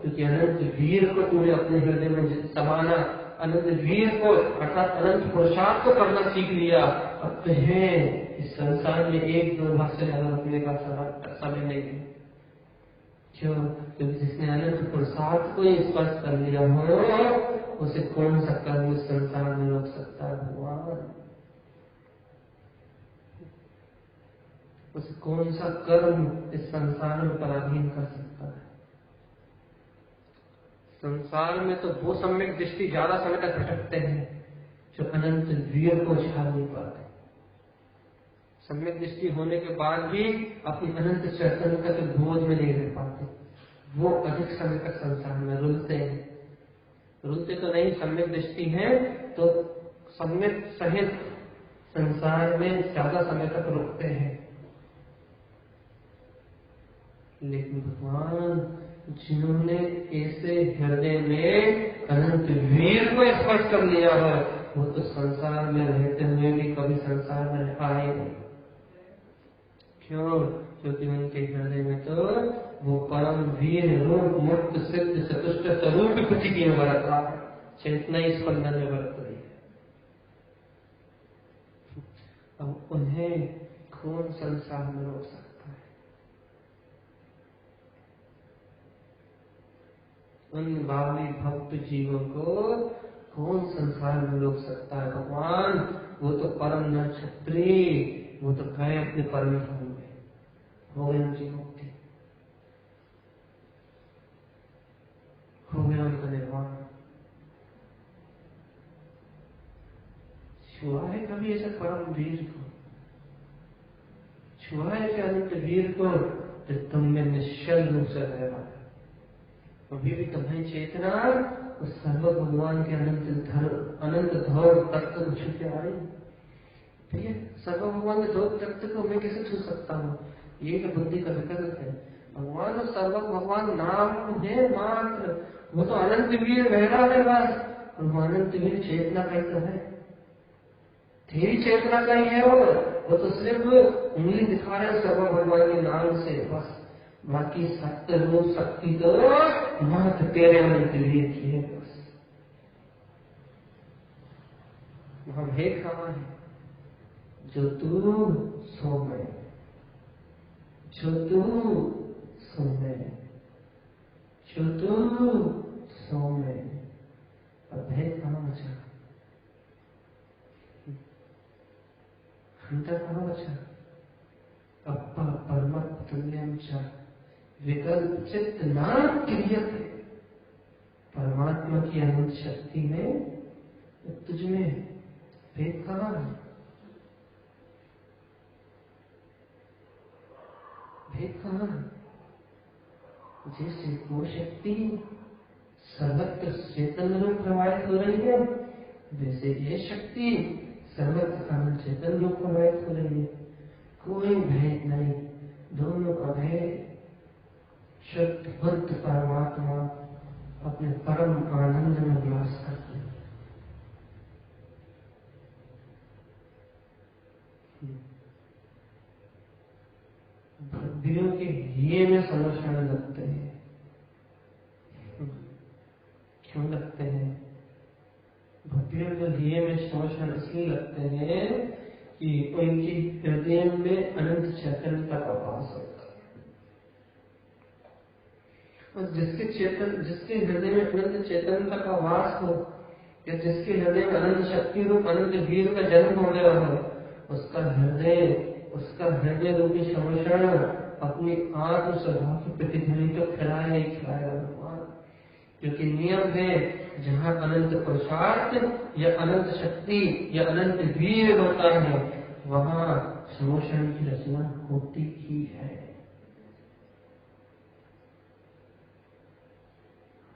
क्योंकि अनंत वीर को तुमने अपने हृदय में समाना, अनंत वीर को अर्थात अनंत पुरुषार्थ को करना सीख लिया। अब तुम्हें इस संसार में एक दो भाग से ज्यादा रखने का समय नहीं है। क्यों? क्योंकि जिसने अनंत पुरुषार्थ को स्पर्श कर लिया हो, उसे कौन सा कर्म इस संसार में रोक सकता है? भगवान, उसे कौन सा कर्म इस संसार में पराधीन कर सकता है? संसार में तो वो सम्यक दृष्टि ज्यादा समय तक भटकते हैं जो अनंत वीर को छा नहीं पाते। सम्यक दृष्टि होने के बाद भी अपनी अनंत चैतन्यता के बोध में नहीं रह पाते। वो अधिक समय तक संसार में रुलते हैं। रुलते तो नहीं, सम्यक दृष्टि है तो सम्यक सहित संसार में ज्यादा समय तक रुकते हैं। लेकिन भगवान, जिन्होंने ऐसे हृदय में अनंत वीर को स्पर्श कर लिया है, वो तो संसार में रहते हुए भी कभी संसार में आए नहीं। क्यों? क्योंकि उनके हृदय में तो वो परम वीर रूप मुक्त सिद्ध चतुष्ट स्वरूप पृथ्वी में बरत रहा है, चेतना इस स्पंदन में बरत रही है। अब उन्हें कौन संसार में रोक सकता है? उन बावली भक्त जीवों को कौन संसार में रोक सकता है? भगवान, वो तो परम नक्षत्री, वो तो गए अपने परम धाम में, हो गए उनकी मुक्ति, हो गया उनका निर्वाण। छुआ है कभी ऐसे परम वीर को? छुआ है कि अनंत वीर को? तो तुम में निश्चल रूप से रह रहा है। अभी भी तुम्हें चेतना उस सर्व भगवान के अनंत धौर तत्व को छू के आई। ठीक है, सर्व भगवान के धौर तत्व को मैं कैसे छू सकता हूँ? ये तो बुद्धि का विकल्प है। भगवान और सर्व भगवान नाम है मात्र, वो तो अनंत वीर बह रहा है बस। वो अनंत वीर चेतना कहीं तो है, तेरी चेतना कहीं है। वो तो सिर्फ उंगली दिखा रहे हैं सर्व भगवान के नाम से बस। बाकी सत्य रूप शक्ति तो मात्र तेरे अनंत वीर की है बस। वहां भेद कहाँ है? जो तू सो मैं, जो तू सो मैं, जो तू सो मैं। अब भेद कहाँ बचा? अंतर कहाँ बचा? अपा परमत तुल्यम च विकल्प चित्त नाम क्रियते। परमात्मा की अनंत शक्ति में तुझ में भेद कहाँ है? भेद कहाँ है? जैसे वो शक्ति सर्वत्र चेतन रूप प्रवाहित हो रही है, वैसे ये शक्ति सर्वत्र अनंत चेतन रूप प्रवाहित हो रही है। कोई भेद नहीं, दोनों का भेद शुद्ध बुद्ध परमात्मा अपने परम आनंद में विलास करते हैं। भक्तियों के हिये में समझने लगते हैं। क्यों लगते हैं? भक्तियों के हिये में समझने इसलिए लगते हैं कि उनकी हृदय में अनंत चैतन्यता का वास होता है। और जिसके हृदय में अनंत चैतन्यता का वास हो, या जिसके हृदय में अनंत शक्ति रूप अनंत वीर का जन्म हो गया हो, उसका हृदय रूपी समर्षण अपनी आत्म स्वभाव की प्रतिध्वनि तो खिलाया ही खिलाएगा भगवान। क्योंकि नियम है, जहाँ अनंत पुरुषार्थ या अनंत शक्ति या अनंत वीर होता है, वहाँ समर्षण की रचना होती ही है।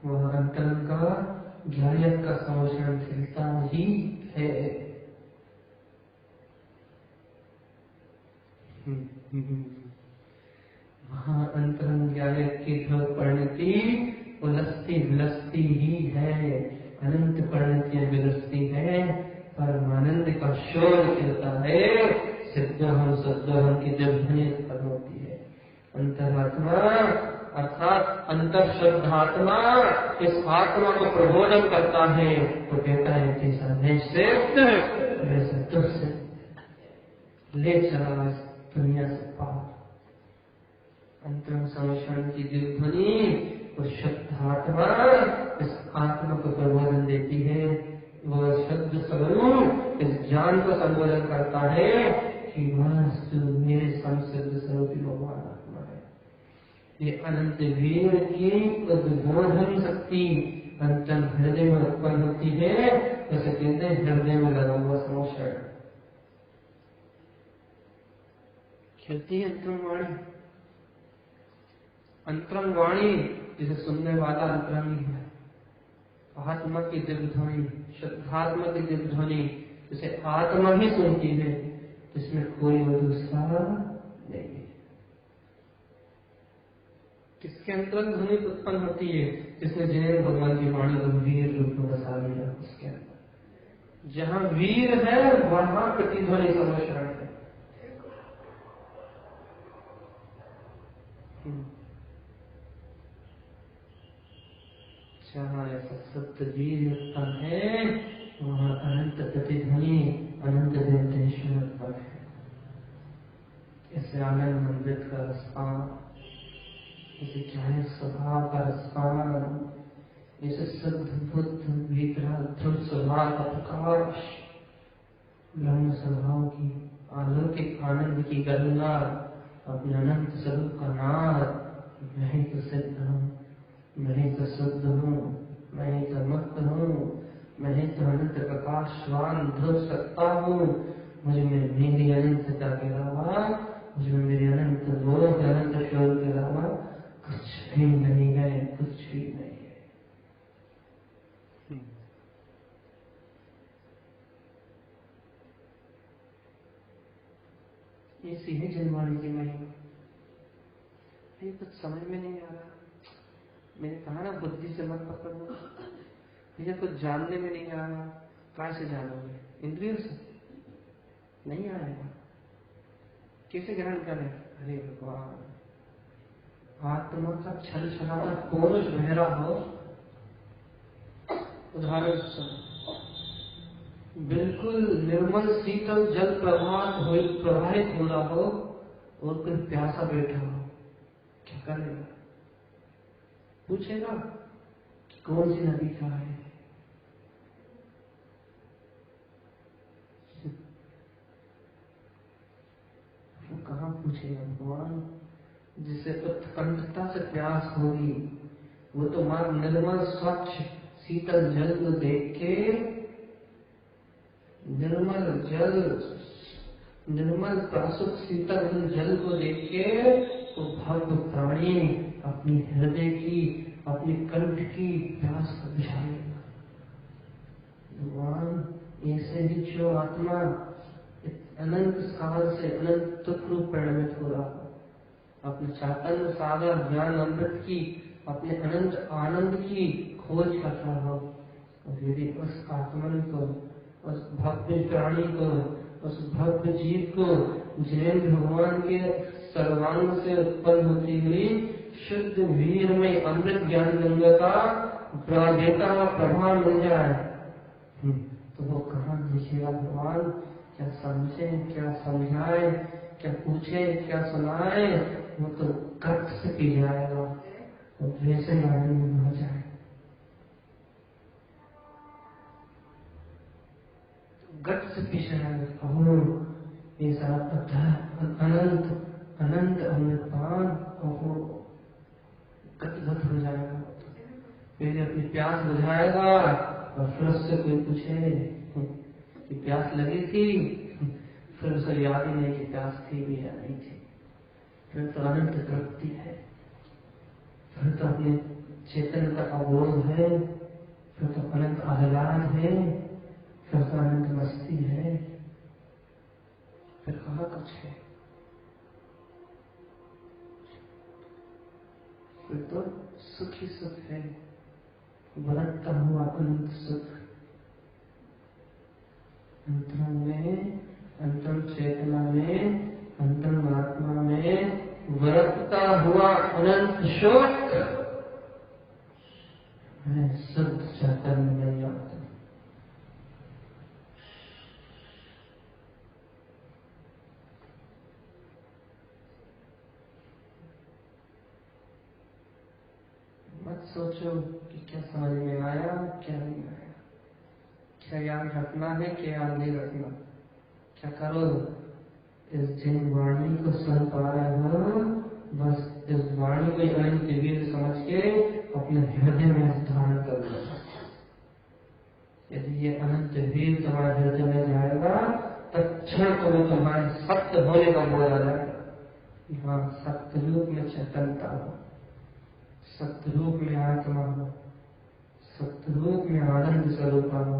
वह अंतरंग का ज्ञायक का समर्षण खिलता ही है। वहाँ अंतरंग ज्ञायक की परिणति उलस्ती विलस्ती ही है। अनंत परिणतियां विलस्ती है, परमानंद का शोर खिलता है। सिद्धहम सद्धहम की जब ध्वनि उत्पन्न होती है। अंतरात्मा अर्थात अंतर शुद्धात्मा इस आत्मा को प्रबोधन करता है, तो कहता है कि से ले चला दुनिया से पार। अंतरंग समर्षण की जो ध्वनि उस शुद्धात्मा इस आत्मा को प्रबोधन देती है, वह शुद्ध स्वरूप इस ज्ञान को संबोधन करता है कि वह मेरे संसिद्ध स्वरूप भगवान आत्मा है। ये अनंत वीर की उद्बोधन शक्ति अंतर हृदय में उत्पन्न होती है, जैसे कहते हैं हृदय में लगा हुआ समर्षण खिलती है। अंतरंग वाणी जिसे सुनने वाला अंतरंग है, आत्मा की दिव्य ध्वनि, शुद्धात्मा की दिव्य ध्वनि जिसे आत्मा ही सुनती है, जिसमें कोई दूसरा नहीं है। किसके अंतरंग ध्वनि उत्पन्न होती है? जिसने जिन्हें भगवान की वाणी गंभीर रूप में बसा लिया। उसके अंदर जहाँ वीर है वहां प्रतिध्वनि समर्षण है। जहाँ ऐसा सत्य वीर उत्पन्न है, वहाँ अनंत प्रतिध्वनि अनंत देवतेश्वर उत्पन्न है। ऐसे आनंद अमृत का रसपान, जैसे ज्ञान स्वभाव का रसपान, जैसे शुद्ध बुद्ध भीतरा ध्रुव स्वभाव का प्रकाश, ब्रह्म स्वभाव की अलौकिक आनंद की गंगा, अपने अनंत स्वरूप का नाद, मैं ही तो सिद्ध हूँ, मैं ही तो शुद्ध हूँ, मैं ही तो मुक्त हूँ, मैं ही तो अनंत प्रकाशवान ध्रुव सत्ता हूँ। मुझे मेरी अनंतता के अलावा, मुझे मेरे अनंत बोध अनंत शोर के अलावा कुछ भी नहीं है, कुछ भी नहीं है। ये सीधे जनवाणी की महिमा, ये कुछ समझ में नहीं आ रहा। मैंने कहा ना बुद्धि से मत पकड़ो, मुझे कुछ जानने में नहीं आ रहा। कैसे जानोगे? इंद्रियों से नहीं आएगा। कैसे ग्रहण करें? अरे भगवान, आत्मा का छल छलाता पौरुष बहरा हो। उदाहरण बिल्कुल निर्मल शीतल जल प्रवाहित हो रहा हो और कोई प्यासा बैठा हो, क्या करेगा? पूछेगा कि कौन सी नदी का है? वो कहाँ पूछेगा भगवान? जिसे उत्कंठता से प्यास होगी, वो तो मां निर्मल स्वच्छ शीतल जल को देख के, निर्मल प्रासुक शीतल जल को देख के वो भक्त प्राणी अपनी हृदय की, अपनी कंठ की प्यास को बुझाएगा। भगवान ऐसे ही जो आत्मा अनंत सागर से अनंत रूप परिणमित हो रहा हो, अपने चैतन्य सागर ज्ञान अमृत की, अपने अनंत आनंद की खोज कर रहा हो, और यदि उस आत्मन को, उस भव्य प्राणी को, उस भव्य जीव को जिन्हें भगवान के सर्वांग से उत्पन्न होती हुई शुद्ध वीर में अमृत ज्ञान गंगा का प्रभाव मिल जाए, तो वो कहाँ दिखेगा भगवान? क्या समझे, क्या समझाए, क्या पूछे, क्या सुनाए? वो तो कर्क से पी जाएगा, तो वैसे ही आनंद में हो जाए। गट से पीछे अहो ये सारा अनंत अनंत अमृतपान अहो गदगद हो जाएगा। पहले अपनी प्यास बुझाएगा और फिर उससे कोई पूछे कि प्यास लगी थी, फिर उसे याद ही नहीं कि प्यास थी भी या नहीं थी। फिर तो अनंत तृप्ति है, फिर तो अपने चेतन का अवबोध है, फिर तो अनंत आह्लाद है, फिर तो अनंत मस्ती है, फिर कहाँ कुछ है। फिर तो सुख ही सुख है, बरतता हुआ अनंत सुख। अंतरंग में, अंतरंग चेतना में, अंतरंग आत्मा में बरतता हुआ अनंत सुख है शुद्ध चैतन्य में आता। मत सोचो कि क्या समझ में आया क्या नहीं आया, क्या याद रखना है क्या याद नहीं रखना। क्या करो, इस जिन वाणी को सुन पा रहे हो, बस इस वाणी को अनंत वीर समझ के अपने हृदय में धारण कर लो। यदि ये अनंत वीर तुम्हारे हृदय में जाएगा, तत्क्षण को वो तुम्हारे सत्य होने का बोल आ जाएगा। हाँ, सत्यरूप में चैतन्यता हो, सत्यरूप में आत्मा हो, सत्यरूप में आनंद स्वरूप हो,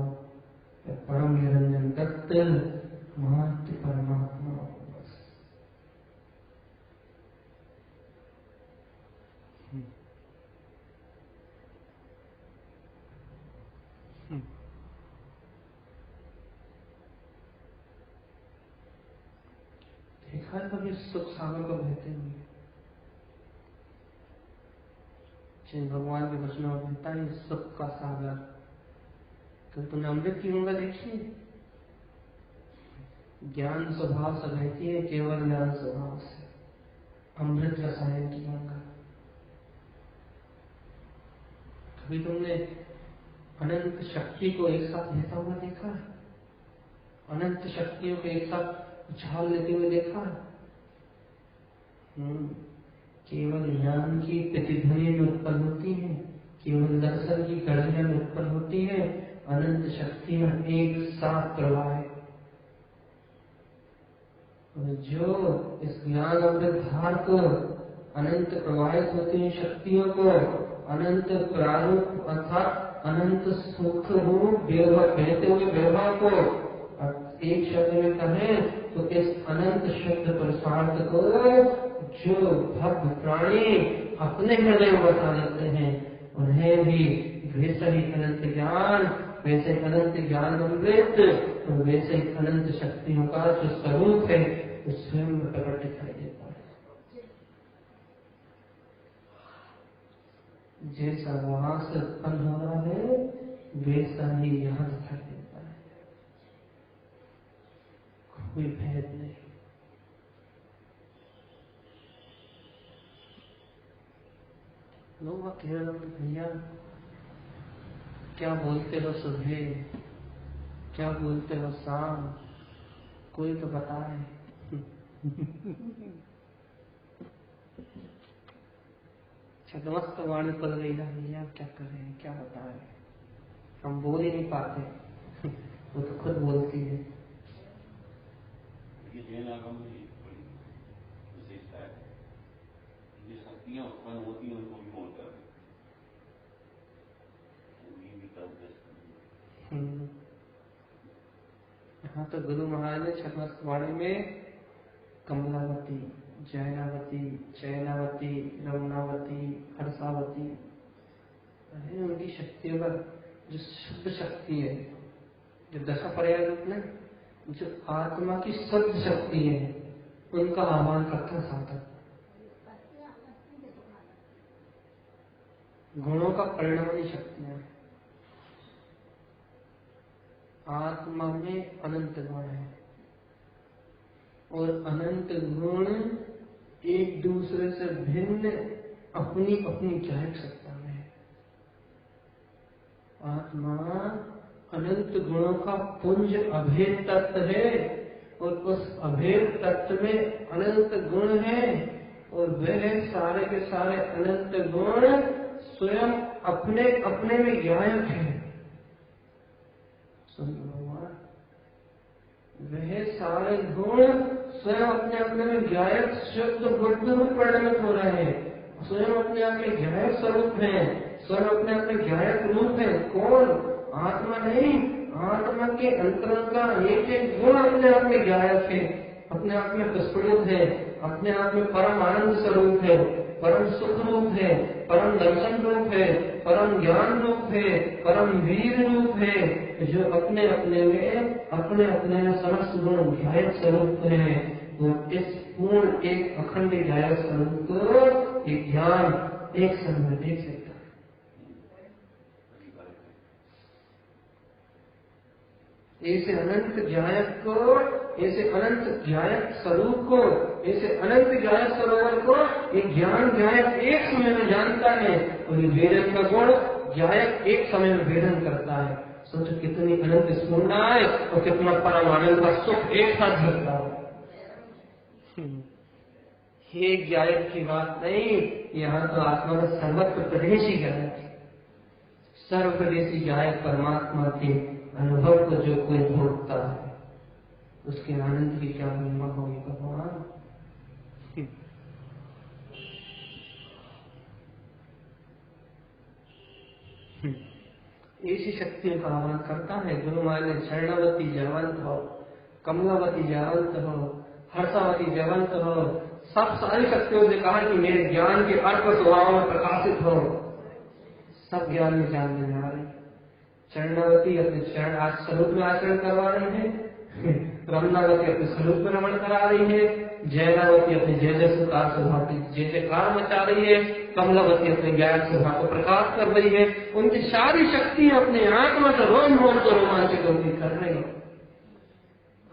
परम निरंजन दत्त महत्व परमात्मा हो। बस देखा है कभी सुख सागर को बहते हुए? जिन भगवान के वचनों में बहता है सुख का सागर। तो तुमने अमृत की गंगा देखी? ज्ञान स्वभाव से बहती है, केवल ज्ञान स्वभाव से। अमृत रसायन की गंगा। कभी तुमने अनंत शक्ति को एक साथ बहता हुआ देखा? अनंत शक्तियों को एक साथ उछाल लेते हुए देखा? केवल ज्ञान की प्रतिध्वनि में उत्पन्न होती है, केवल दर्शन की गर्जना में उत्पन्न होती है। अनंत शक्तियां एक साथ प्रवाह। जो इस ज्ञान अमृत धार को अनंत प्रवाहित होती है शक्तियों को अनंत प्रारूप अर्थात अनंत सुख रूप बहते हुए व्यवहार को एक शब्द में कहें तो इस अनंत शब्द प्रसाद को जो भक्त प्राणी अपने हृदय में बता देते हैं, उन्हें भी वैसे ही अनंत ज्ञान, वैसे ही अनंत ज्ञान अमृत और वैसे ही अनंत शक्तियों का जो स्वरूप है वो स्वयं में प्रकट दिखाई देता है। जैसा वहां से उत्पन्न हो रहा है वैसा ही यहाँ दिखाई देता है, कोई भेद नहीं। लोग कह रहे हैं भैया क्या बोलते हो सुबह, क्या बोलते हो शाम, कोई तो बताए। छदमस्त वाणी पड़ गई ना भैया, क्या करें क्या बताएं, हम बोल ही नहीं पाते। वो तो खुद बोलती है। शक्तियां उत्पन्न होती हैं उनको भी बोलता है। यहाँ तो गुरु महाराज ने छदमस्त वाणी में कमलावती, जैनावती, चैनावती, रमनावती, हर्षावती उनकी शक्तियों का जो शुद्ध शक्ति है, जो दशा पर्याय रूप में जो आत्मा की शुद्ध शक्ति है उनका आह्वान करता है साधक। गुणों का परिणामी शक्तियां, आत्मा में अनंत गुण है और अनंत गुण एक दूसरे से भिन्न अपनी अपनी गायक सत्ता में है। आत्मा अनंत गुणों का पुंज अभेद तत्व है और उस अभेद तत्व में अनंत गुण है और वह सारे के सारे अनंत गुण स्वयं अपने अपने में गायक है। वह सारे गुण स्वयं अपने अपने में गायक शुद्ध बुद्ध में परिणत हो रहे हैं, स्वयं अपने आप में गायक स्वरूप है, स्वयं अपने अपने गायक रूप है। कौन? आत्मा नहीं, आत्मा के अंतरंग का एक एक गुण अपने आप में गायक है, अपने आप में प्रस्फुटित है, अपने आप में परम आनंद स्वरूप है, परम सुख रूप है, परम दर्शन रूप है, परम ज्ञान रूप है, परम वीर रूप है, जो अपने अपने में समस्त गुण गायक स्वरूप है। और इस पूर्ण एक अखंड गायक स्वरूप को एक ज्ञान एक समय देख सकता है। ऐसे अनंत गायक को, ऐसे अनंत गायक स्वरूप को, ऐसे अनंत गायक सरोवर को एक ज्ञान गायक एक समय में जानता है और ये वेदन का गुण गायक एक समय में वेदन करता है। सोचो कितनी अनंत स्फूर्णा है और कितना परम आनंद का सुख एक साथ घटता है। हे गायक की बात नहीं, यहाँ तो आत्मा का सर्वत्र प्रदेशी गायक है। सर्वप्रदेशी गायक परमात्मा के अनुभव को जो कोई भोगता है उसके आनंद की क्या महिमा होगी भगवान। ऐसी शक्तियों का आह्वान करता है गुरु माने शरणावती जयवंत हो, कमलावती जयवंत हो, हर्षावती जयवंत हो। सब सारी शक्तियों से कहा कि मेरे ज्ञान के अर्थ स्वभाव में प्रकाशित हो। सब ज्ञान में जान देने वाले चरणावती अपने चरण आज स्वरूप में आचरण करवा रही है, रमनावती अपने स्वरूप में रमण करा रही है, जयनावती अपने जय जय सुकार स्वभाव की जय जयकार मचा रही है, कमलावती अपने ज्ञान स्वभाव को प्रकाश कर रही है। उनकी सारी शक्तियां अपने आत्मा से रोम रोम को रोमांचित कर रही है।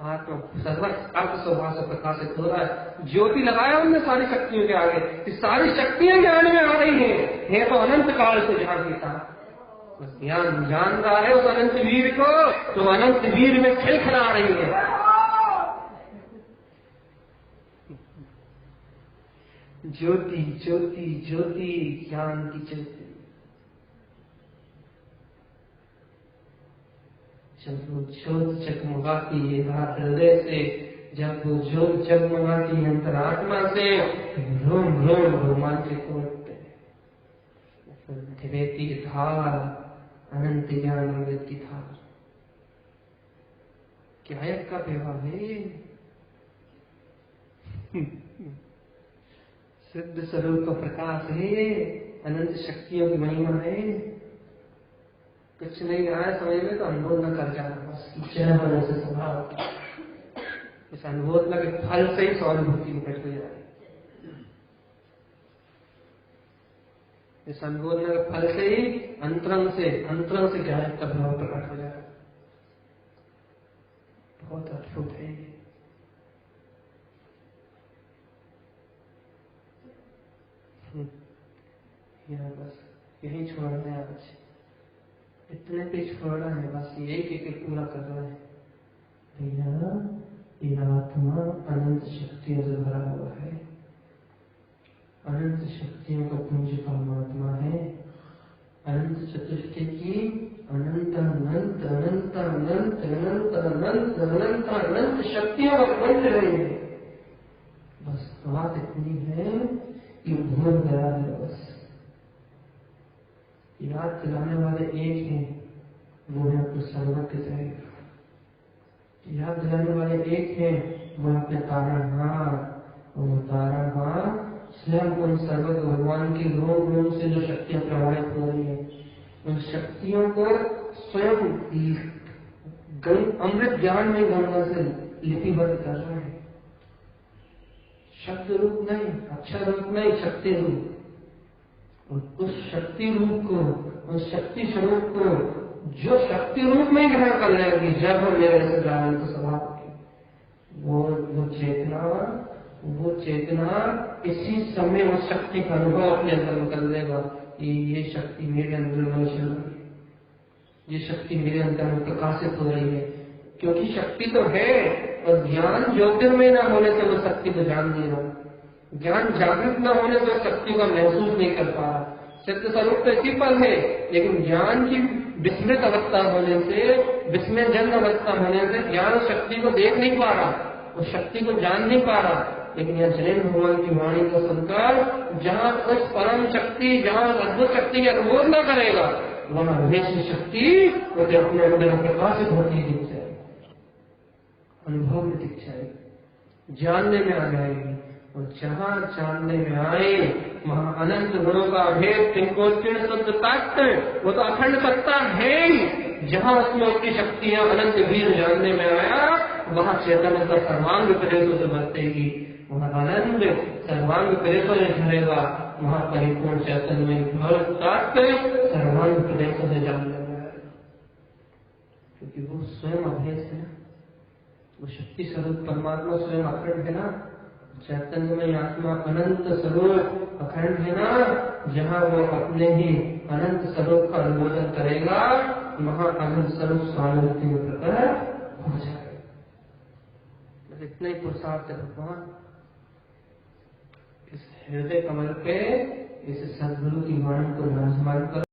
आत्मा सर्वत्र अर्थ स्वभाव से प्रकाशित हो रहा है। ज्योति लगाया उनने सारी शक्तियों के आगे, सारी शक्तियां ज्ञान में आ रही है तो अनंत काल से जान देता ज्ञान जान रहा है उस अनंत वीर को, तो अनंत वीर में खिलखिला रही है। ज्योति ज्योति ज्योति ज्ञान की ज्योति। जब वो ज्योत जगमगाती है हृदय से, जब वो ज्योत जगमगाती है अंतरात्मा से, रोम रोम रोमांचित होते हैं। दिवेती धार अनंत ज्ञान अमृत की धार गायक का व्यवहार है। सिद्ध स्वरूप का प्रकाश है, अनंत शक्तियों की महिमा है। कुछ नहीं रहा है समझ में तो अनुभव न कर जाना, बस जय बनो से स्वभाव। इस अनुभव के फल से ही सहानुभूति निकट हो जाए। इस अनुभव के फल से ही अंतरंग से गायक का भाव प्रकट हो जाए। बहुत अद्भुत है। यहाँ बस यही छोड़ना है आज, इतने पे छोड़ना है बस, एक एक पूरा करना है। भैया ये आत्मा अनंत शक्तियों से भरा हुआ है, अनंत शक्तियों का पुंज परमात्मा है। अनंत चतुष्टय की अनंत अनंत अनंत अनंत अनंत अनंत अनंत अनंत शक्तियों का पुंज रही है। बस बात इतनी है कि भूल गया है। बस याद दिलाने वाले एक हैं, वो है अपने सर्वज्ञ दैव। याद दिलाने वाले एक हैं, वो अपने तारणहार, और वो तारणहार स्वयं उन सर्वज्ञ भगवान की रोम रोम से जो शक्तियां प्रवाहित हो रही है, उन शक्तियों को स्वयं अमृत ज्ञान में गंगा से लिपिबद्ध कर रहा है। शब्द रूप नहीं, अक्षर रूप नहीं, शक्ति रूप। और उस शक्ति रूप को, उस शक्ति स्वरूप को जो शक्ति रूप में ग्रहण कर लेगी, जब हम मेरे से ज्ञान को स्वभाव की वो चेतना, वो चेतना इसी समय उस शक्ति का अनुभव अपने अंदर कर लेगा कि ये शक्ति मेरे अंदर में चल रही है, ये शक्ति मेरे अंदर में प्रकाशित हो रही है। क्योंकि शक्ति तो है, और ज्ञान ज्योतिर्मय न होने से वो शक्ति को जान नहीं रहा, ज्ञान जागृत न होने से शक्ति का महसूस नहीं कर पा रहा। सत्य स्वरूप तो इसी पर है, लेकिन ज्ञान की विस्मृत अवस्था होने से, विस्मय जन्म अवस्था होने से ज्ञान शक्ति को देख नहीं पा रहा, उस शक्ति को जान नहीं पा रहा। लेकिन यह जैन भगवान की वाणी को सुनकर जहाँ उस परम शक्ति, जहाँ अद्भुत शक्ति का अनुभव न करेगा, वहाँ विशेष शक्ति उसे अपने अंदर प्रकाशित होती दिख जाएगी, अनुभव में दिख जाएगी, जानने में आ जाएगी। और जहाँ जानने में आए वहाँ अनंत गुणों का भेद, तिनकोत्तीर्ण शुद्ध तत्व, वो तो अखंड सत्ता है ही। जहाँ उसमें उसकी शक्तियाँ अनंत वीर जानने में आया, वहाँ चैतन्य का सर्वांग प्रदेशों से बरतेगी, वहाँ आनंद सर्वांग प्रदेशों से झरेगा, वहाँ परिपूर्ण चैतन्य में तत्व सर्वांग प्रदेशों से जानने में आएगा। क्योंकि वो स्वयं अभेद है ना, वो शक्ति स्वरूप परमात्मा स्वयं अखंड है ना, चैतन्य में आत्मा अनंत स्वरूप अखंड है ना। जहाँ वो अपने ही अनंत स्वरूप का अनुमोदन करेगा, वहाँ अनंत स्वरूप स्वानुभूति में प्रकट हो जाएगा। बस इतना ही पुरुषार्थ है भगवान इस हृदय कमल पे इस सद्गुरु की वाणी को विराजमान कर